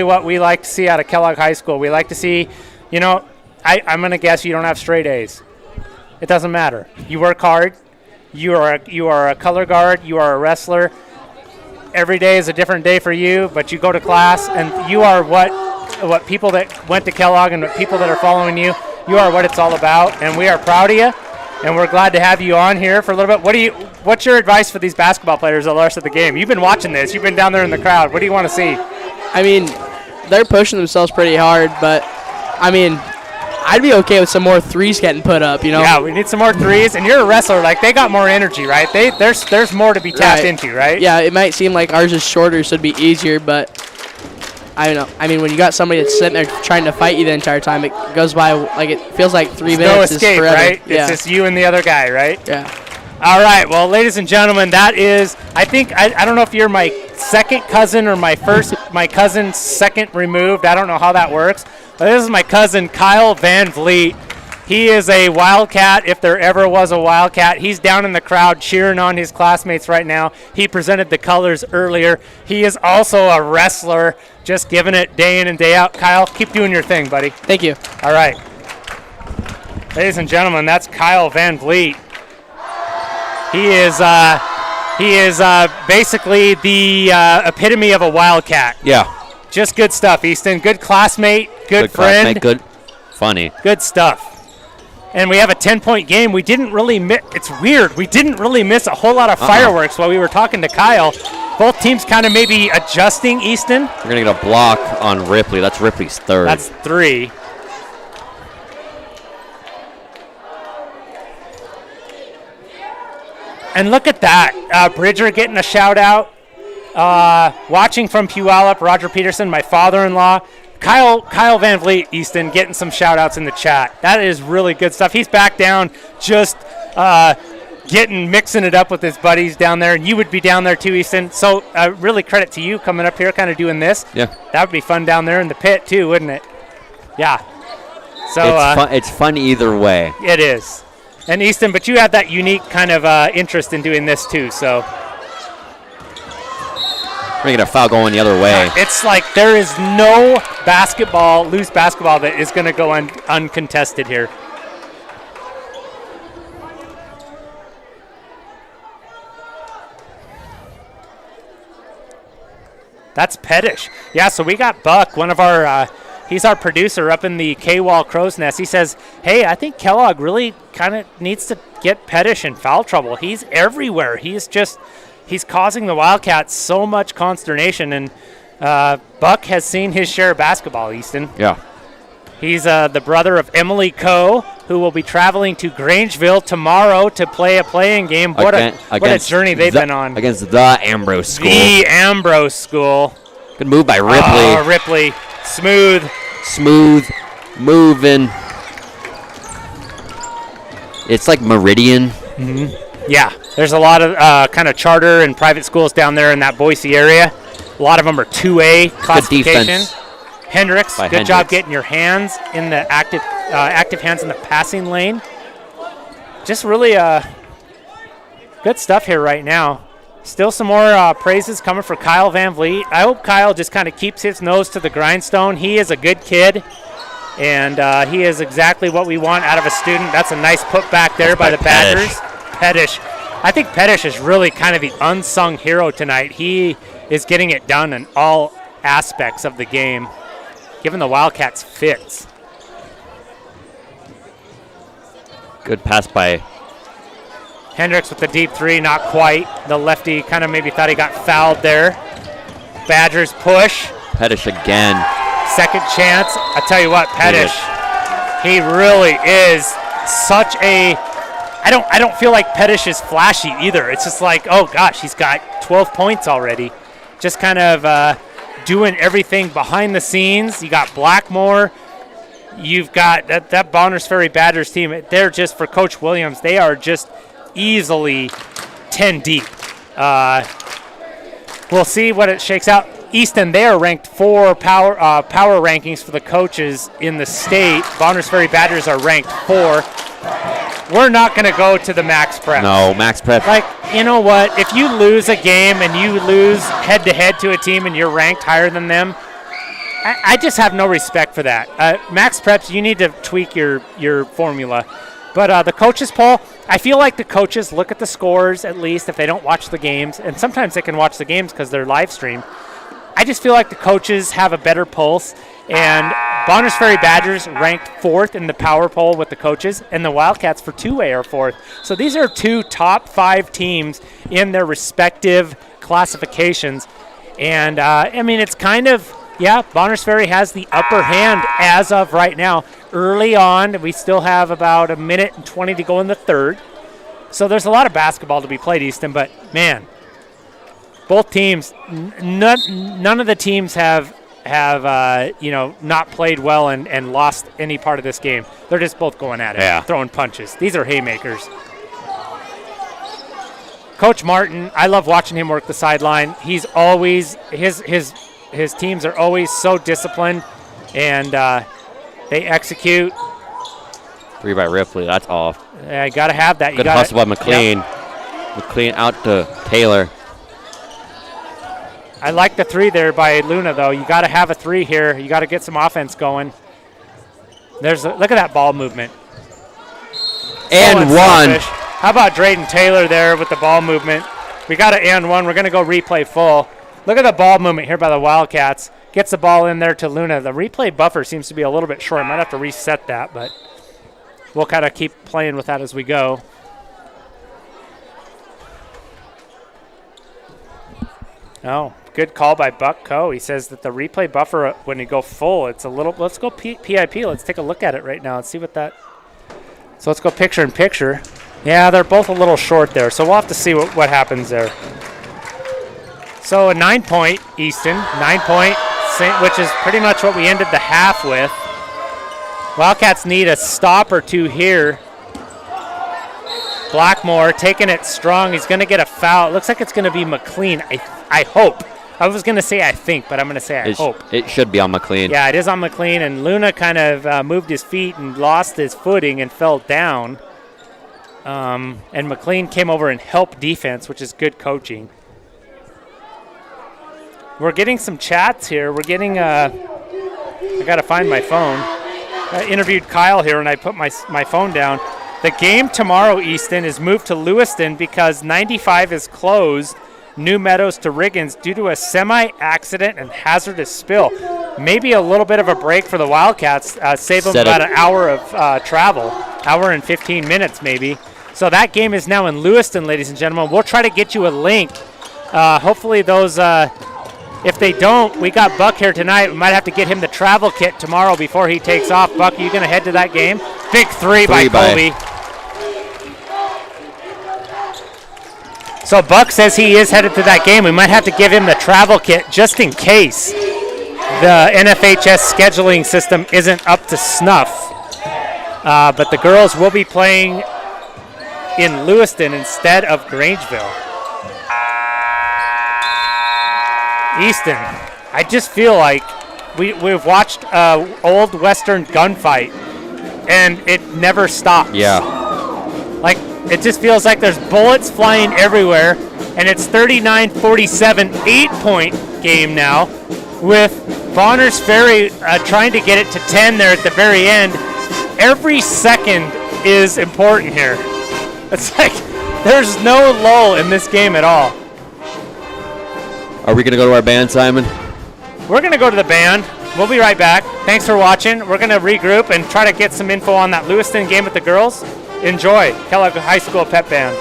what we like to see out of Kellogg High School. We like to see, I'm going to guess you don't have straight A's. It doesn't matter. You work hard. You are a color guard. You are a wrestler. Every day is a different day for you, but you go to class, and you are what people that went to Kellogg and people that are following you are what it's all about, and we are proud of you, and we're glad to have you on here for a little bit. What's your advice for these basketball players the rest of the game? You've been watching this. You've been down there in the crowd. What do you want to see? I mean, they're pushing themselves pretty hard, but, I mean, I'd be okay with some more threes getting put up, Yeah, we need some more threes, and you're a wrestler. Like, they got more energy, right? There's more to be tapped into, right? Yeah, it might seem like ours is shorter, so it'd be easier, but I don't know. I mean, when you got somebody that's sitting there trying to fight you the entire time, it goes by, like, it feels like 3 minutes no escape, is forever. Right? Yeah. It's just you and the other guy, right? Yeah. All right, well, ladies and gentlemen, that is, I think, I don't know if you're my second cousin or my cousin's second removed. I don't know how that works. But this is my cousin, Kyle Van Vliet. He is a Wildcat, if there ever was a Wildcat. He's down in the crowd cheering on his classmates right now. He presented the colors earlier. He is also a wrestler, just giving it day in and day out. Kyle, keep doing your thing, buddy. Thank you. All right. Ladies and gentlemen, that's Kyle Van Vliet. He is basically the epitome of a Wildcat. Yeah. Just good stuff, Easton. Good classmate, good friend. Classmate, good, funny. Good stuff. And we have a 10-point game. We didn't really miss. It's weird. We didn't really miss a whole lot of fireworks while we were talking to Kyle. Both teams kind of maybe adjusting, Easton. We're going to get a block on Ripley. That's Ripley's third. That's 3. And look at that. Bridger getting a shout-out. Watching from Puyallup, Roger Peterson, my father-in-law. Kyle Van Vliet, Easton, getting some shout-outs in the chat. That is really good stuff. He's back down just mixing it up with his buddies down there. And you would be down there too, Easton. So really credit to you coming up here kind of doing this. Yeah. That would be fun down there in the pit too, wouldn't it? Yeah. So it's fun either way. It is. And Easton, but you have that unique kind of interest in doing this too, so. We're going to get a foul going the other way. It's like there is no loose basketball that is going to go uncontested here. That's Pettish. Yeah, so we got Buck, one of our, he's our producer up in the K-Wall Crow's Nest. He says, hey, I think Kellogg really kind of needs to get Pettish in foul trouble. He's everywhere. He's causing the Wildcats so much consternation, and Buck has seen his share of basketball, Easton. Yeah. He's the brother of Emily Coe, who will be traveling to Grangeville tomorrow to play a playing game. What a journey they've been on. Against the Ambrose School. The Ambrose School. Good move by Ripley. Oh, Ripley. Smooth. Moving. It's like Meridian. Mm-hmm. Yeah, there's a lot of kind of charter and private schools down there in that Boise area. A lot of them are 2A classification. Good defense. Hendricks, good Hendricks. job getting your hands in the active hands in the passing lane. Just really good stuff here right now. Still some more praises coming for Kyle Van Vliet. I hope Kyle just kind of keeps his nose to the grindstone. He is a good kid, and he is exactly what we want out of a student. That's a nice put back there by the Badgers. Pettish. I think Pettish is really kind of the unsung hero tonight. He is getting it done in all aspects of the game, giving the Wildcats fits. Good pass by Hendricks with the deep three, not quite. The lefty kind of maybe thought he got fouled there. Badgers push. Pettish again. second chance. I tell you what, Pettish, he really is such a. I don't feel like Pettish is flashy either. It's just like, oh gosh, he's got 12 points already. Just kind of doing everything behind the scenes. You got Blackmore. You've got that Bonners Ferry Badgers team. They're just, for Coach Williams, they are just easily 10 deep. We'll see what it shakes out. Easton, they are ranked 4 power rankings for the coaches in the state. Bonners Ferry Badgers are ranked 4. We're not going to go to the max prep. No, max prep. Like, you know what? If you lose a game and you lose head-to-head to a team and you're ranked higher than them, I just have no respect for that. Max preps, you need to tweak your formula. But the coaches poll, I feel like the coaches look at the scores at least if they don't watch the games. And sometimes they can watch the games because they're live stream. I just feel like the coaches have a better pulse. And Bonners Ferry Badgers ranked 4th in the power poll with the coaches, and the Wildcats for 2A are 4th. So these are 2 top 5 teams in their respective classifications. And, I mean, it's kind of, yeah, Bonners Ferry has the upper hand as of right now. Early on, we still have about 1 minute and 20 to go in the third. So there's a lot of basketball to be played, Easton, but, man, both teams, none of the teams have not played well and lost any part of this game. They're just both going at it, throwing punches. These are haymakers. Coach Martin, I love watching him work the sideline. He's always his teams are always so disciplined, and they execute. 3 by Ripley, that's off. Yeah, you got to have that. Good hustle by McLean. Yep. McLean out to Taylor. I like the 3 there by Luna, though. You got to have a 3 here. You got to get some offense going. Look at that ball movement. And so 1. How about Drayden Taylor there with the ball movement? We got to and 1. We're going to go replay full. Look at the ball movement here by the Wildcats. Gets the ball in there to Luna. The replay buffer seems to be a little bit short. Might have to reset that, but we'll kind of keep playing with that as we go. Oh, good call by Buck Coe. He says that the replay buffer, when you go full, it's a little. Let's go PIP. Let's take a look at it right now and see what that. So let's go picture in picture. Yeah, they're both a little short there. So we'll have to see what happens there. So a 9-point Easton, 9-point, which is pretty much what we ended the half with. Wildcats need a stop or 2 here. Blackmore taking it strong. He's going to get a foul. It looks like it's going to be McLean. I hope. I was going to say I think, but I'm going to say I hope. It should be on McLean. Yeah, it is on McLean, and Luna kind of moved his feet and lost his footing and fell down. And McLean came over and helped defense, which is good coaching. We're getting some chats here. We're getting I got to find my phone. I interviewed Kyle here, and I put my phone down. The game tomorrow, Easton, is moved to Lewiston because 95 is closed. New Meadows to Riggins due to a semi-accident and hazardous spill. Maybe a little bit of a break for the Wildcats. Save them about an hour of travel, hour and 15 minutes maybe. So that game is now in Lewiston, ladies and gentlemen. We'll try to get you a link. Hopefully those, if they don't, we got Buck here tonight. We might have to get him the travel kit tomorrow before he takes off. Buck, are you going to head to that game? Big 3 by Colby. So Buck says he is headed to that game. We might have to give him the travel kit just in case the NFHS scheduling system isn't up to snuff. But the girls will be playing in Lewiston instead of Grangeville. Easton, I just feel like we've watched old Western gunfight, and it never stops. Yeah. Like, it just feels like there's bullets flying everywhere, and it's 39-47, 8-point game now, with Bonners Ferry trying to get it to 10 there at the very end. Every second is important here. It's like there's no lull in this game at all. Are we going to go to our band, Simon? We're going to go to the band. We'll be right back. Thanks for watching. We're going to regroup and try to get some info on that Lewiston game with the girls. Enjoy. Kellogg High School Pep Band.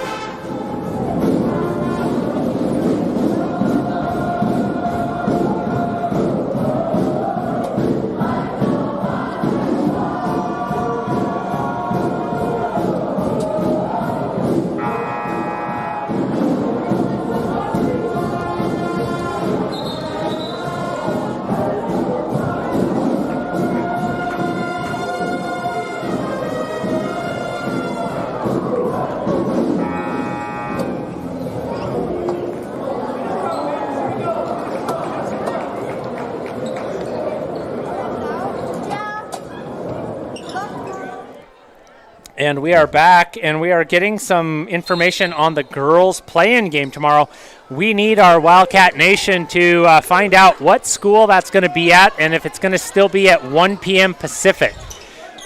And we are back, and we are getting some information on the girls' play-in game tomorrow. We need our Wildcat Nation to find out what school that's going to be at and if it's going to still be at 1 p.m. Pacific.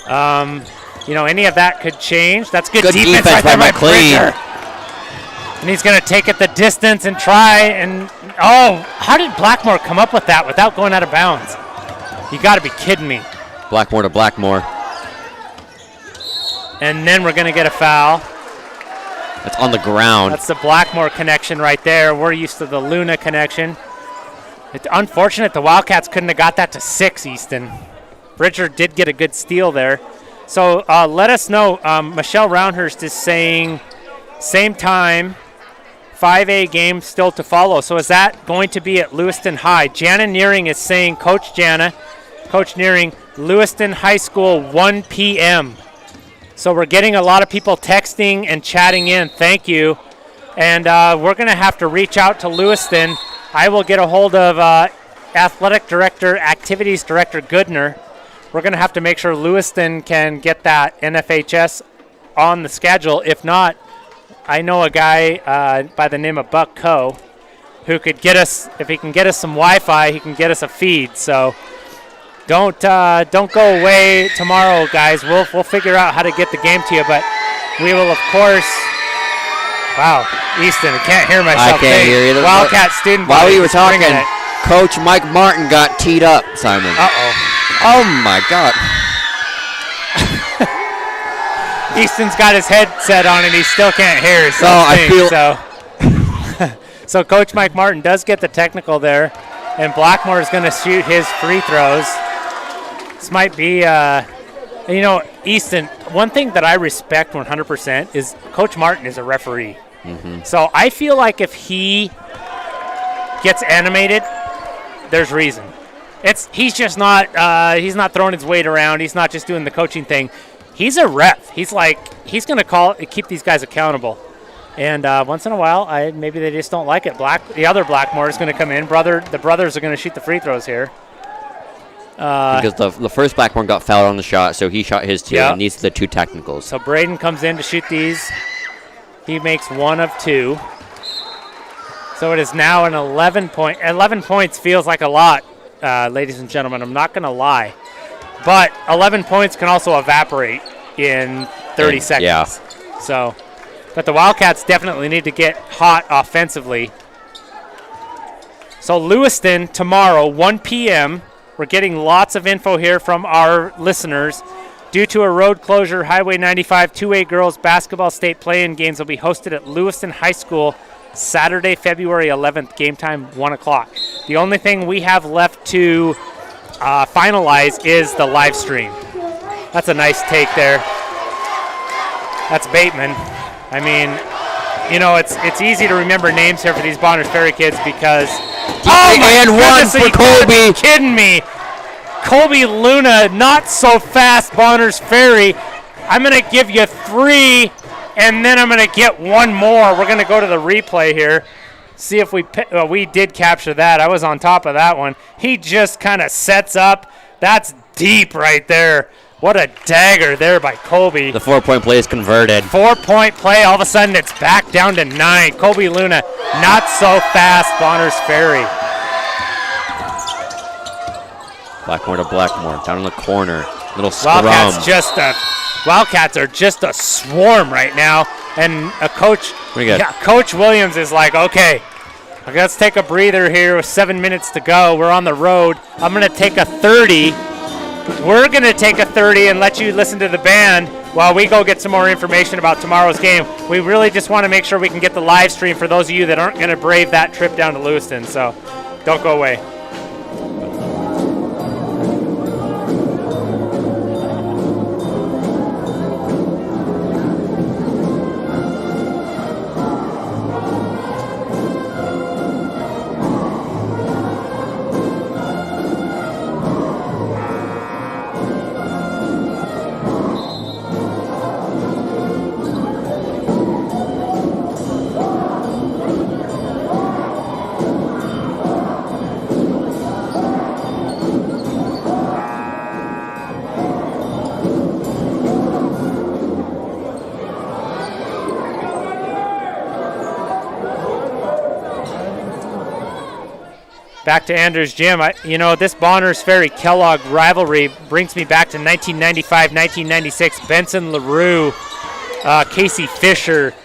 Any of that could change. That's good defense right there by McLean. And he's going to take it the distance and try. And, how did Blackmore come up with that without going out of bounds? You got to be kidding me. Blackmore to Blackmore. And then we're going to get a foul. That's on the ground. That's the Blackmore connection right there. We're used to the Luna connection. It's unfortunate the Wildcats couldn't have got that to 6, Easton. Bridger did get a good steal there. So let us know. Michelle Roundhurst is saying same time, 5A game still to follow. So is that going to be at Lewiston High? Jana Nearing is saying, Coach Nearing, Lewiston High School, 1 p.m. So we're getting a lot of people texting and chatting in. Thank you. And we're going to have to reach out to Lewiston. I will get a hold of Athletic Director, Activities Director Goodner. We're going to have to make sure Lewiston can get that NFHS on the schedule. If not, I know a guy by the name of Buck Coe who could get us, if he can get us some Wi-Fi, he can get us a feed. So don't go away tomorrow, guys. We'll figure out how to get the game to you, but we will, of course. Wow, Easton, I can't hear myself. I can't hear you. Wildcat student. While we were talking, Coach Mike Martin got teed up, Simon. Uh-oh. Oh, my God. Easton's got his headset on and he still can't hear. So Coach Mike Martin does get the technical there, and Blackmore is going to shoot his free throws. This might be, Easton, one thing that I respect 100% is Coach Martin is a referee. Mm-hmm. So I feel like if he gets animated, there's reason. He's just not he's not throwing his weight around. He's not just doing the coaching thing. He's a ref. He's going to keep these guys accountable. And once in a while, maybe they just don't like it. The other Blackmore is going to come in. The brothers are going to shoot the free throws here. Because the first Blackmore got fouled on the shot, so he shot his two and needs the 2 technicals. So Braden comes in to shoot these. He makes 1 of 2. So it is now an 11 point. 11 points feels like a lot, ladies and gentlemen. I'm not going to lie. But 11 points can also evaporate in 30 seconds. Yeah. So, but the Wildcats definitely need to get hot offensively. So Lewiston tomorrow, 1 p.m. We're getting lots of info here from our listeners. Due to a road closure, Highway 95 2A girls basketball state play-in games will be hosted at Lewiston High School Saturday, February 11th, game time 1 o'clock. The only thing we have left to finalize is the live stream. That's a nice take there. That's Bateman. I mean, it's easy to remember names here for these Bonners Ferry kids because and 1 for Colby. Kidding me. Colby Luna, not so fast, Bonners Ferry. I'm going to give you 3, and then I'm going to get 1 more. We're going to go to the replay here. See if we did capture that. I was on top of that one. He just kind of sets up. That's deep right there. What a dagger there by Colby. The 4-point play is converted. 4-point play. All of a sudden, it's back down to 9. Colby Luna, not so fast, Bonners Ferry. Blackmore to Blackmore, down in the corner. Little scrum. Wildcats are just a swarm right now. And Coach Williams is like, okay, let's take a breather here with 7 minutes to go. We're on the road. I'm going to take a 30. We're going to take a 30 and let you listen to the band while we go get some more information about tomorrow's game. We really just want to make sure we can get the live stream for those of you that aren't going to brave that trip down to Lewiston. So don't go away. Back to Andrews Gym. This Bonners Ferry Kellogg rivalry brings me back to 1995, 1996. Benson LaRue, Casey Fisher,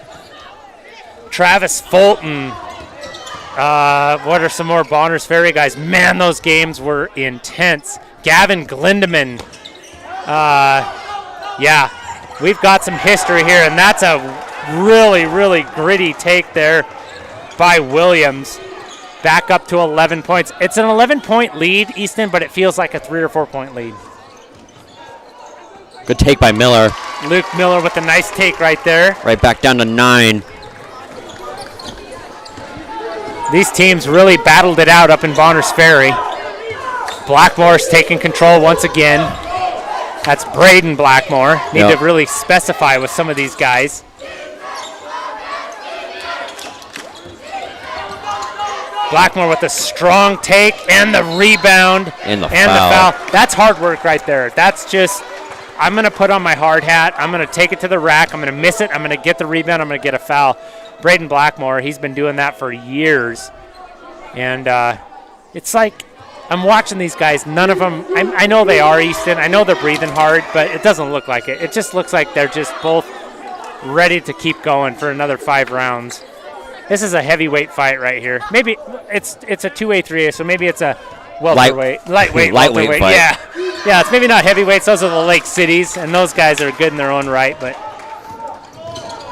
Travis Fulton. What are some more Bonners Ferry guys? Man, those games were intense. Gavin Glindeman. Yeah, we've got some history here, and that's a really, really gritty take there by Williams. Back up to 11 points. It's an 11-point lead, Easton, but it feels like a 3 or 4 point lead. Good take by Miller. Luke Miller with a nice take right there. Right back down to 9. These teams really battled it out up in Bonners Ferry. Blackmore's taking control once again. That's Braden Blackmore. Need to really specify with some of these guys. Blackmore with a strong take and the rebound and the foul. That's hard work right there. That's just, I'm going to put on my hard hat. I'm going to take it to the rack. I'm going to miss it. I'm going to get the rebound. I'm going to get a foul. Braden Blackmore, he's been doing that for years. And it's like I'm watching these guys. None of them, I know they are, Easton. I know they're breathing hard, but it doesn't look like it. It just looks like they're just both ready to keep going for another 5 rounds. This is a heavyweight fight right here. Maybe it's a 2A, 3A, so maybe it's a welterweight, lightweight fight. Yeah, it's maybe not heavyweights. Those are the Lake Cities, and those guys are good in their own right. But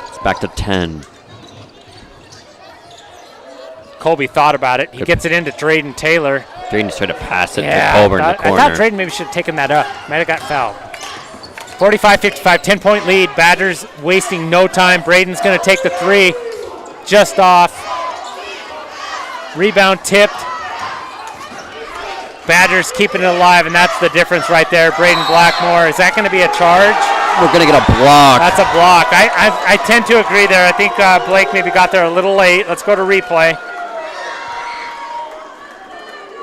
it's back to 10. Colby thought about it. He gets it into Drayden Taylor. Drayden's trying to pass it to Colburn in the corner. I thought Drayden maybe should have taken that up. Might have got fouled. 45-55, 10-point lead. Badgers wasting no time. Braden's going to take the 3. Just off. Rebound tipped. Badgers keeping it alive, and that's the difference right there. Braden Blackmore. Is that going to be a charge? We're going to get a block. That's a block. I tend to agree there. I think Blake maybe got there a little late. Let's go to replay.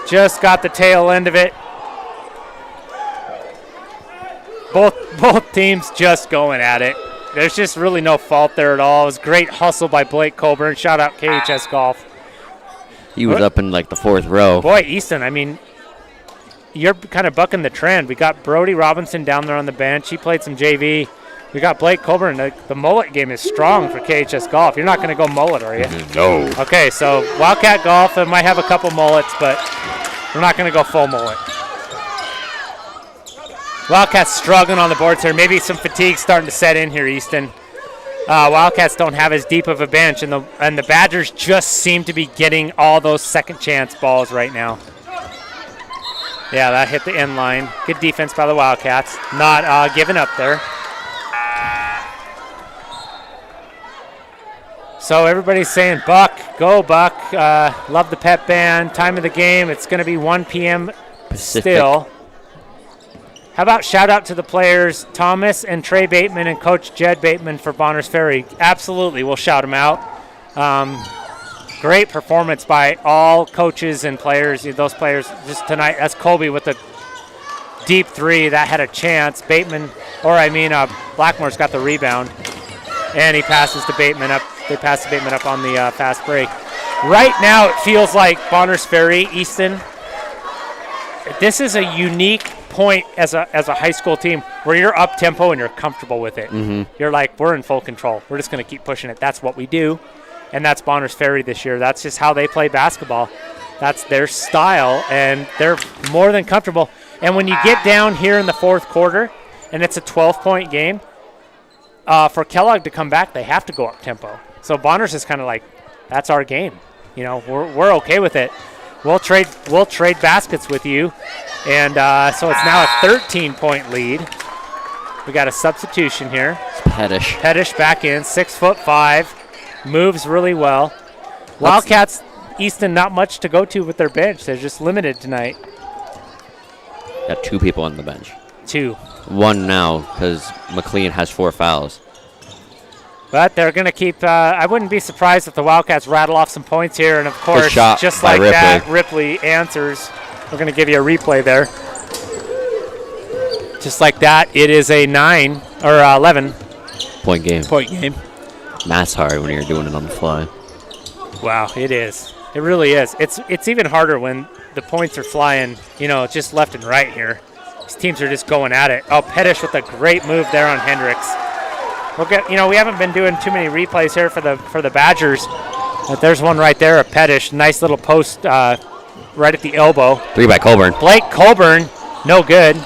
Just got the tail end of it. Both teams just going at it. There's just really no fault there at all. It was great hustle by Blake Coburn. Shout out KHS Golf. He was up in like the 4th row. Boy, Easton, I mean, you're kind of bucking the trend. We got Brody Robinson down there on the bench. He played some JV. We got Blake Coburn. The mullet game is strong for KHS Golf. You're not going to go mullet, are you? No. Okay, so Wildcat Golf, it might have a couple mullets, but we're not going to go full mullet. Wildcats struggling on the boards here. Maybe some fatigue starting to set in here, Easton. Wildcats don't have as deep of a bench, and the Badgers just seem to be getting all those second chance balls right now. Yeah, that hit the end line. Good defense by the Wildcats. Not giving up there. So everybody's saying, Buck, go Buck. Love the pep band. Time of the game, it's going to be 1 p.m. Pacific. Still. How about shout out to the players, Thomas and Trey Bateman and Coach Jed Bateman for Bonners Ferry. Absolutely, we'll shout them out. Great performance by all coaches and players. Those players just tonight. That's Colby with the deep 3 that had a chance. Blackmore's got the rebound, and he passes to Bateman up. They pass to Bateman up on the fast break. Right now, it feels like Bonners Ferry, Easton. This is a unique point as a high school team where you're up tempo and you're comfortable with it. Mm-hmm. You're like, we're in full control. We're just going to keep pushing it. That's what we do, and that's Bonners Ferry this year. That's just how they play basketball. That's their style, and they're more than comfortable. And when you get down here in the 4th quarter and it's a 12-point game, for Kellogg to come back, they have to go up tempo. So Bonners is kind of like, that's our game. We're okay with it. We'll trade baskets with you. And so it's now a 13-point lead. We got a substitution here. Pettish. Pettish back in, 6'5", moves really well. Wildcats, Easton, not much to go to with their bench. They're just limited tonight. Got 2 people on the bench. 2. 1 now because McLean has 4 fouls. But they're going to keep, I wouldn't be surprised if the Wildcats rattle off some points here. And, of course, just like Ripley. that, Ripley answers. We're going to give you a replay there. Just like that, it is a 9 or 11 point game. Point game. Math's hard when you're doing it on the fly. Wow, it is. It really is. It's even harder when the points are flying, just left and right here. These teams are just going at it. Oh, Pettish with a great move there on Hendricks. We haven't been doing too many replays here for the Badgers, but there's one right there of Pettish. Nice little post right at the elbow. 3 by Colburn. Blake Colburn, no good.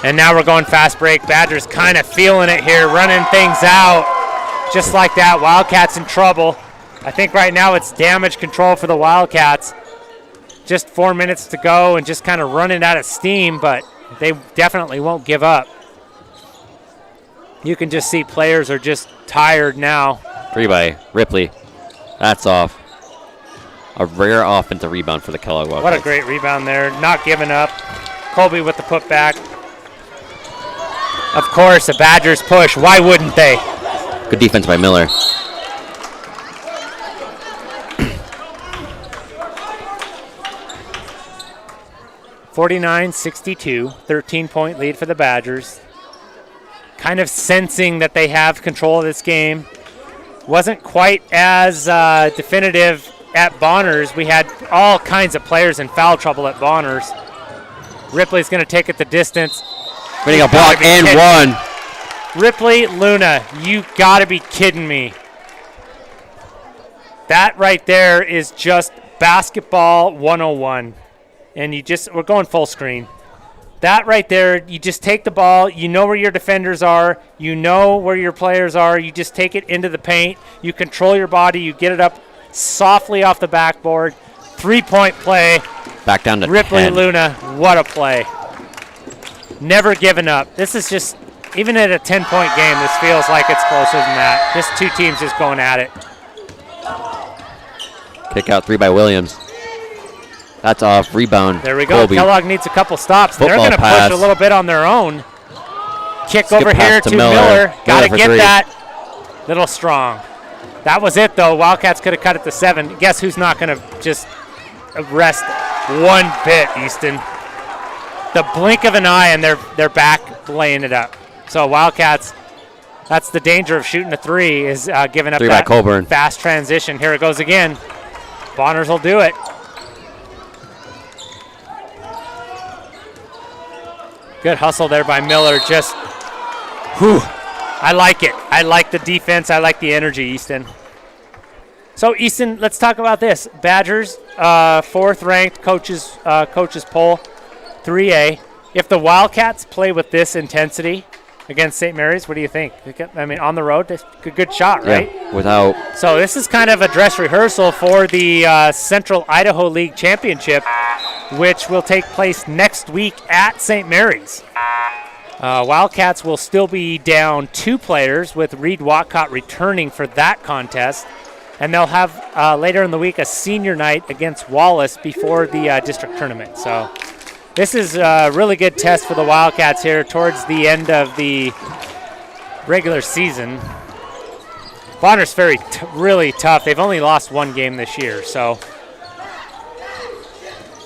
And now we're going fast break. Badgers kind of feeling it here, running things out. Just like that, Wildcats in trouble. I think right now it's damage control for the Wildcats. Just 4 minutes to go and just kind of running out of steam, but they definitely won't give up. You can just see players are just tired now. 3 by Ripley. That's off. A rare offensive rebound for the Kellogg Wildcats. What a great rebound there. Not giving up. Colby with the putback. Of course, the Badgers push. Why wouldn't they? Good defense by Miller. (49-62), 13-point lead for the Badgers. Kind of sensing that they have control of this game. Wasn't quite as definitive at Bonners. We had all kinds of players in foul trouble at Bonners. Ripley's going to take it the distance. Getting a block and one. Ripley, Luna, you got to be kidding me. That right there is just basketball 101. And we're going full screen. That right there, you just take the ball, you know where your defenders are, you know where your players are, you just take it into the paint, you control your body, you get it up softly off the backboard. 3-point play. Back down to Ripley, 10. Luna, what a play. Never giving up. This is just, even at a 10-point game, this feels like it's closer than that. Just two teams just going at it. Kick out 3 by Williams. That's off. Rebound. There we go. Colby. Kellogg needs a couple stops. They're going to pass. push a little bit on their own. Kick Skip over pass here to to Miller. Miller. Got to for get 3. that. Little strong. That was it, though. Wildcats could have cut it to 7. Guess who's not going to just rest one bit, Easton? The blink of an eye, and they're back laying it up. So Wildcats, that's the danger of shooting a 3, is giving up 3 that by Colburn. fast transition. Here it goes again. Bonners will do it. Good hustle there by Miller. Just, I like it. I like the defense. I like the energy, Easton. So, Easton, let's talk about this. Badgers, 4th ranked coaches poll, 3A. If the Wildcats play with this intensity against St. Mary's, what do you think? I mean, on the road, that's a good shot, right? Yeah, without. So this is kind of a dress rehearsal for the Central Idaho League Championship, which will take place next week at St. Mary's. Wildcats will still be down 2 players, with Reed Watcott returning for that contest. And they'll have later in the week a senior night against Wallace before the district tournament. So this is a really good test for the Wildcats here towards the end of the regular season. Bonner's Ferry really tough. They've only lost 1 game this year, so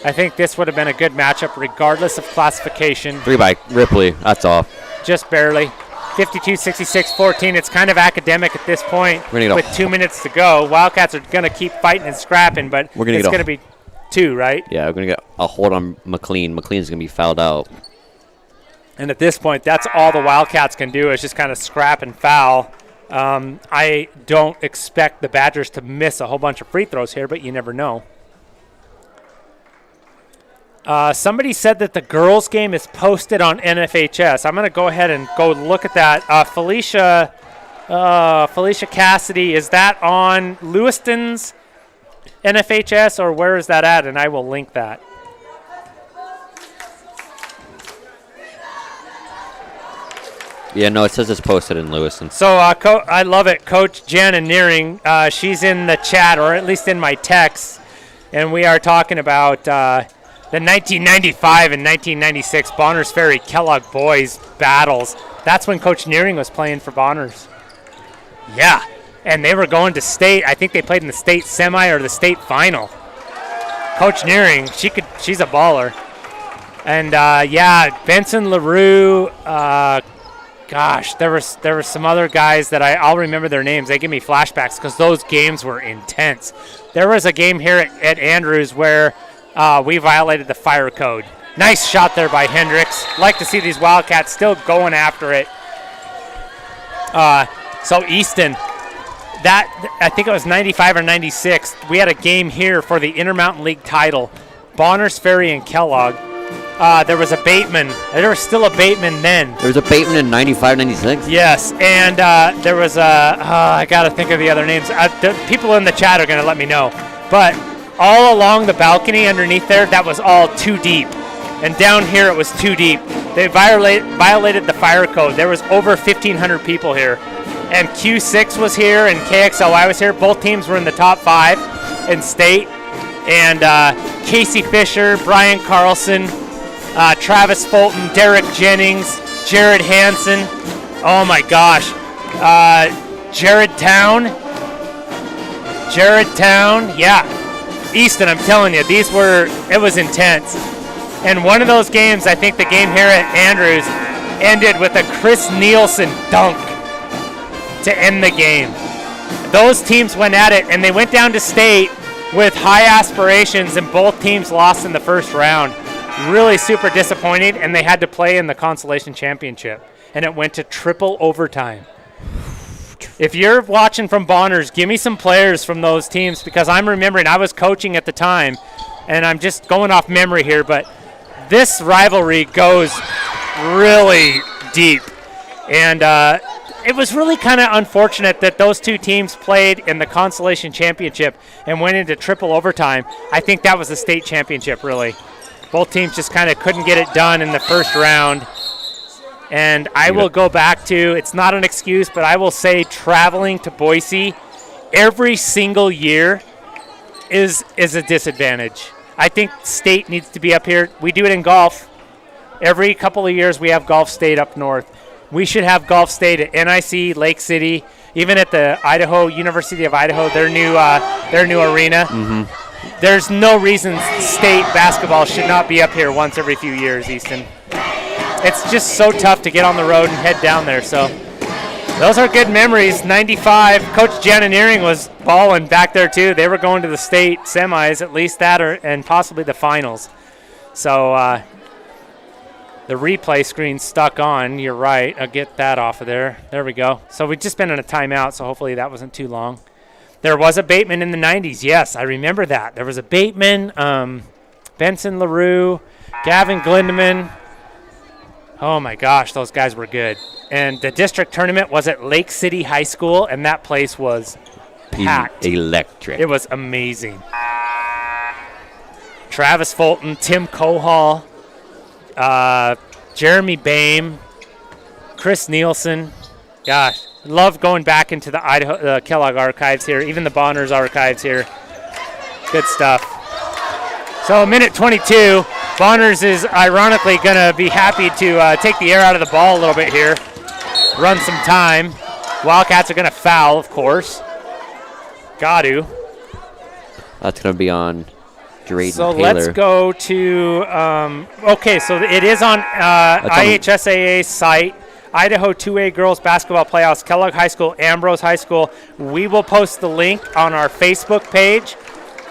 I think this would have been a good matchup regardless of classification. 3 by Ripley. That's off. Just barely. 52-66-14. It's kind of academic at this point with 2 minutes to go. Wildcats are going to keep fighting and scrapping, but it's going to be 2, right? Yeah, we're going to get a hold on McLean. McLean's going to be fouled out. And at this point, that's all the Wildcats can do is just kind of scrap and foul. I don't expect the Badgers to miss a whole bunch of free throws here, but you never know. Somebody said that the girls' game is posted on NFHS. I'm going to go ahead and go look at that. Felicia Cassidy, is that on Lewiston's NFHS, or where is that at? And I will link that. Yeah, no, it says it's posted in Lewiston. So I love it. Coach Jana Nearing, she's in the chat, or at least in my text, and we are talking about the 1995 and 1996 Bonners Ferry Kellogg boys battles. That's when Coach Nearing was playing for Bonners. Yeah, and they were going to state. I think they played in the state semi or the state final. Coach Nearing, she's a baller. And yeah, Benson LaRue, gosh, there were some other guys that I'll remember their names. They give me flashbacks because those games were intense. There was a game here at Andrews where we violated the fire code. Nice shot there by Hendricks. Like to see these Wildcats still going after it. So Easton, I think it was 95 or 96. We had a game here for the Intermountain League title. Bonners, Ferry, and Kellogg. There was a Bateman. There was still a Bateman then. There was a Bateman in 95, 96? Yes, and there was I got to think of the other names. The people in the chat are going to let me know. But all along the balcony underneath there, that was all too deep. And down here, it was too deep. They violated the fire code. There was over 1,500 people here. And Q6 was here and KXLY was here. Both teams were in the top 5 in state. And Casey Fisher, Brian Carlson, Travis Fulton, Derek Jennings, Jared Hansen. Oh my gosh. Jared Town, yeah. Easton, I'm telling you, it was intense. And one of those games, I think the game here at Andrews ended with a Chris Nielsen dunk to end the game. Those teams went at it, and they went down to state with high aspirations, and both teams lost in the first round. Really super disappointed, and they had to play in the consolation championship, and it went to triple overtime. If you're watching from Bonners, give me some players from those teams, because I'm remembering I was coaching at the time, and I'm just going off memory here, but this rivalry goes really deep. And it was really kind of unfortunate that those two teams played in the consolation championship and went into triple overtime. I think that was the state championship, really. Both teams just kind of couldn't get it done in the first round. And I will go back to, it's not an excuse, but I will say traveling to Boise every single year is a disadvantage. I think state needs to be up here. We do it in golf. Every couple of years we have golf state up north. We should have golf state at NIC, Lake City, even at the University of Idaho, their new arena. Mm-hmm. There's no reason state basketball should not be up here once every few years, Easton. It's just so tough to get on the road and head down there. So those are good memories. 95, Coach Janineering was balling back there too. They were going to the state semis, at least that, and possibly the finals. So the replay screen stuck on. You're right. I'll get that off of there. There we go. So we've just been in a timeout, so hopefully that wasn't too long. There was a Bateman in the 90s. Yes, I remember that. There was a Bateman, Benson LaRue, Gavin Glindeman. Oh, my gosh, those guys were good. And the district tournament was at Lake City High School, and that place was packed. Electric. It was amazing. Travis Fulton, Tim Cohall, Jeremy Bame, Chris Nielsen. Gosh, love going back into the Kellogg archives here, even the Bonners archives here. Good stuff. So minute 22. Bonners is ironically going to be happy to take the air out of the ball a little bit here, run some time. Wildcats are going to foul, of course. Got to. That's going to be on Drayden So Taylor. let's go to, okay, so it is on IHSAA's site, Idaho 2A Girls Basketball Playoffs, Kellogg High School, Ambrose High School. We will post the link on our Facebook page,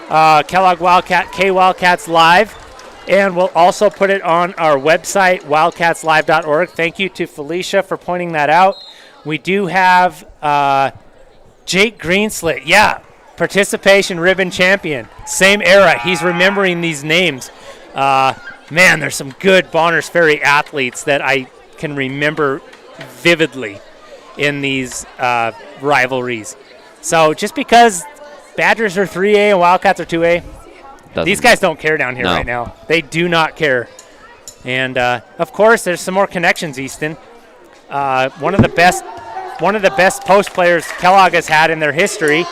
Kellogg Wildcat, K-Wildcats Live. And we'll also put it on our website, wildcatslive.org. Thank you to Felicia for pointing that out. We do have Jake Greenslit. Yeah, participation ribbon champion. Same era. He's remembering these names. Man, there's some good Bonners Ferry athletes that I can remember vividly in these rivalries. So just because Badgers are 3A and Wildcats are 2A, these guys don't care down here right now. They do not care. And, of course, there's some more connections, Easton. One of the best post players Kellogg has had in their history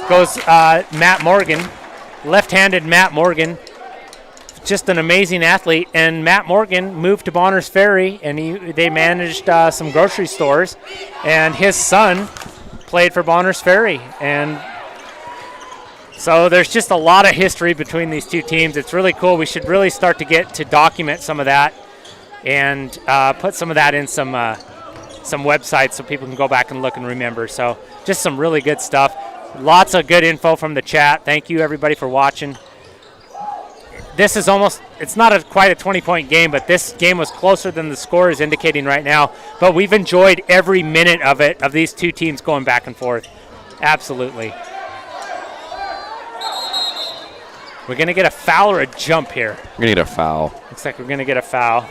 goes Matt Morgan, left-handed Matt Morgan. Just an amazing athlete. And Matt Morgan moved to Bonners Ferry, and they managed some grocery stores. And his son played for Bonners Ferry. And so there's just a lot of history between these two teams. It's really cool. We should really start to get to document some of that and put some of that in some some websites so people can go back and look and remember. So just some really good stuff. Lots of good info from the chat. Thank you, everybody, for watching. This is it's not quite a 20-point game, but this game was closer than the score is indicating right now. But we've enjoyed every minute of it, of these two teams going back and forth. Absolutely. We're going to get a foul or a jump here. We're going to get a foul. Looks like we're going to get a foul.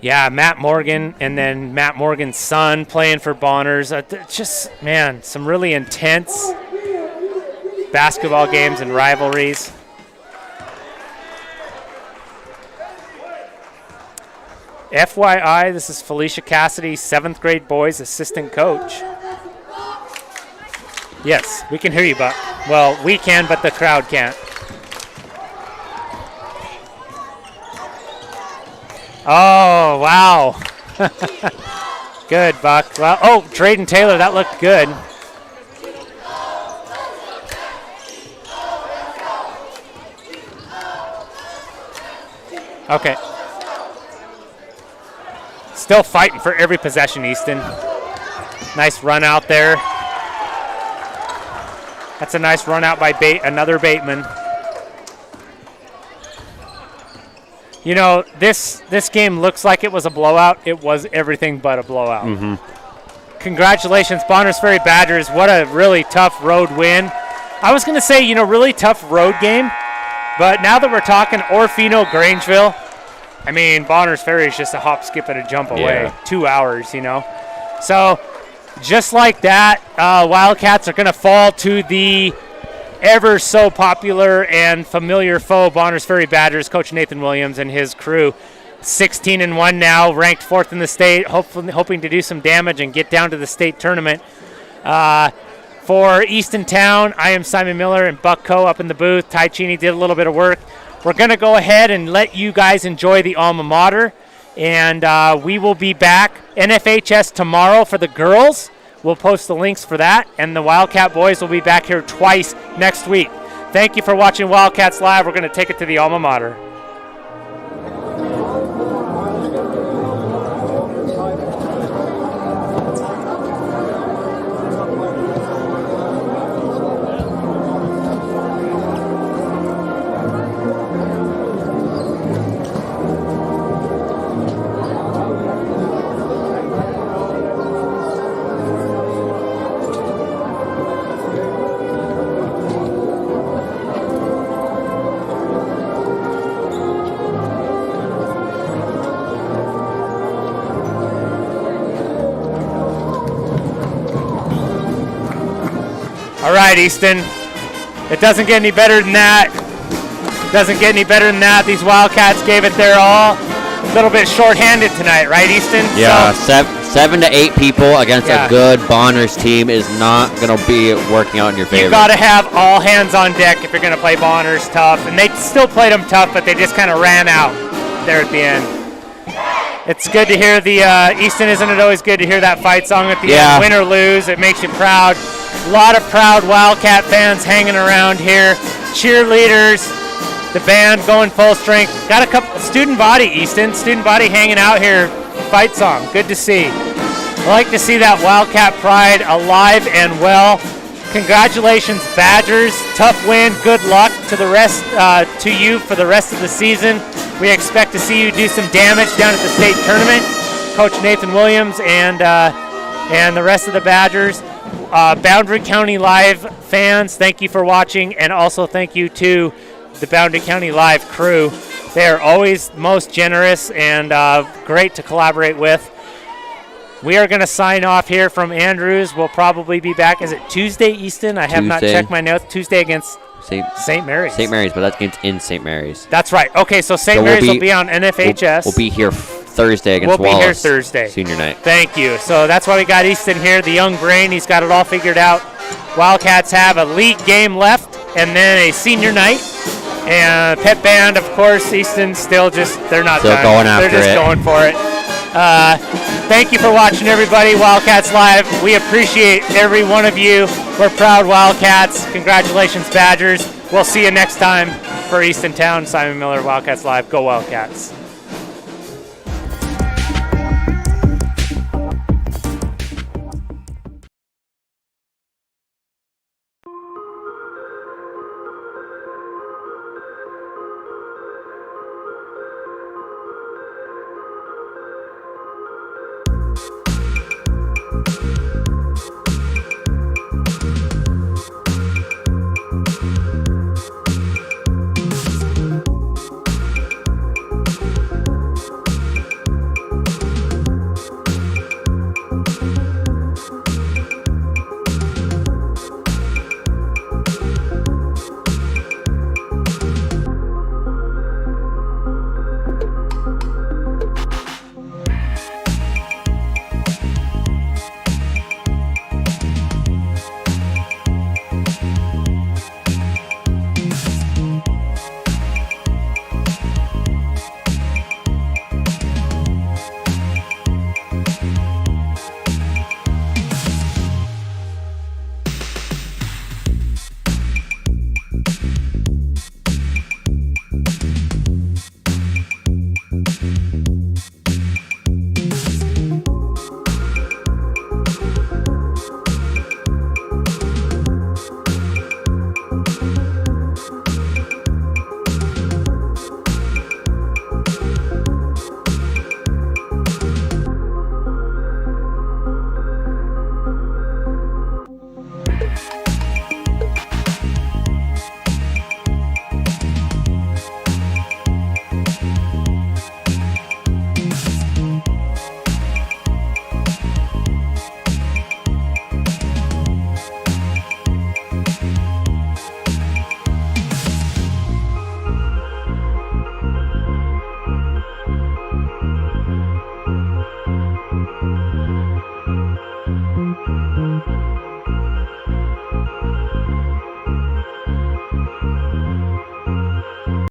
Yeah, Matt Morgan and then Matt Morgan's son playing for Bonners. Just, man, some really intense basketball games and rivalries. FYI, this is Felicia Cassidy, 7th grade boys assistant coach. Yes, we can hear you, Buck. Well, we can, but the crowd can't. Oh, wow. Good, Buck. Well, oh, Drayden Taylor, that looked good. Okay. Still fighting for every possession, Easton. Nice run out there. That's a nice run out by another Bateman. You know, this game looks like it was a blowout. It was everything but a blowout. Mm-hmm. Congratulations, Bonners Ferry Badgers. What a really tough road win. I was going to say, you know, really tough road game. But now that we're talking Orfino, Grangeville, I mean, Bonners Ferry is just a hop, skip, and a jump away. Yeah. 2 hours, you know. So just like that, Wildcats are going to fall to the ever so popular and familiar foe, Bonners Ferry Badgers, Coach Nathan Williams and his crew. 16-1 now, ranked 4th in the state, hoping to do some damage and get down to the state tournament. For Easton Town, I am Simon Miller and Buck Coe up in the booth. Ty Cheney did a little bit of work. We're going to go ahead and let you guys enjoy the alma mater, and we will be back NFHS tomorrow for the girls. We'll post the links for that, and the Wildcat boys will be back here twice next week. Thank you for watching Wildcats Live. We're going to take it to the alma mater. All right, Easton. It doesn't get any better than that. Doesn't get any better than that. These Wildcats gave it their all. A little bit shorthanded tonight, right, Easton? Yeah, so, 7 to 8 people against a good Bonners team is not going to be working out in your favor. You got to have all hands on deck if you're going to play Bonners tough. And they still played them tough, but they just kind of ran out there at the end. It's good to hear the Easton. Isn't it always good to hear that fight song at the end? Win or lose, it makes you proud. A lot of proud Wildcat fans hanging around here. Cheerleaders, the band going full strength. Got a couple student body, Easton. Student body hanging out here. Fight song. Good to see. I like to see that Wildcat pride alive and well. Congratulations, Badgers. Tough win. Good luck to the rest, to you for the rest of the season. We expect to see you do some damage down at the state tournament. Coach Nathan Williams and the rest of the Badgers. Boundary County Live fans, thank you for watching, and also thank you to the Boundary County Live crew. They are always most generous and great to collaborate with. We are going to sign off here from Andrews. We'll probably be back. Is it Tuesday, Easton? I have not checked my notes. Tuesday against St. Mary's. St. Mary's, but that game's in St. Mary's. That's right. Okay, so St. Mary's will be on NFHS. We'll be here Thursday against Wallace. We'll be here Thursday. Senior night. Thank you. So that's why we got Easton here, the young brain. He's got it all figured out. Wildcats have a league game left and then a senior night. And pep band, of course, Easton still just, they're not still done. Going after they're just going for it. Thank you for watching, everybody. Wildcats Live. We appreciate every one of you. We're proud Wildcats. Congratulations, Badgers. We'll see you next time for Easton Town. Simon Miller, Wildcats Live. Go Wildcats.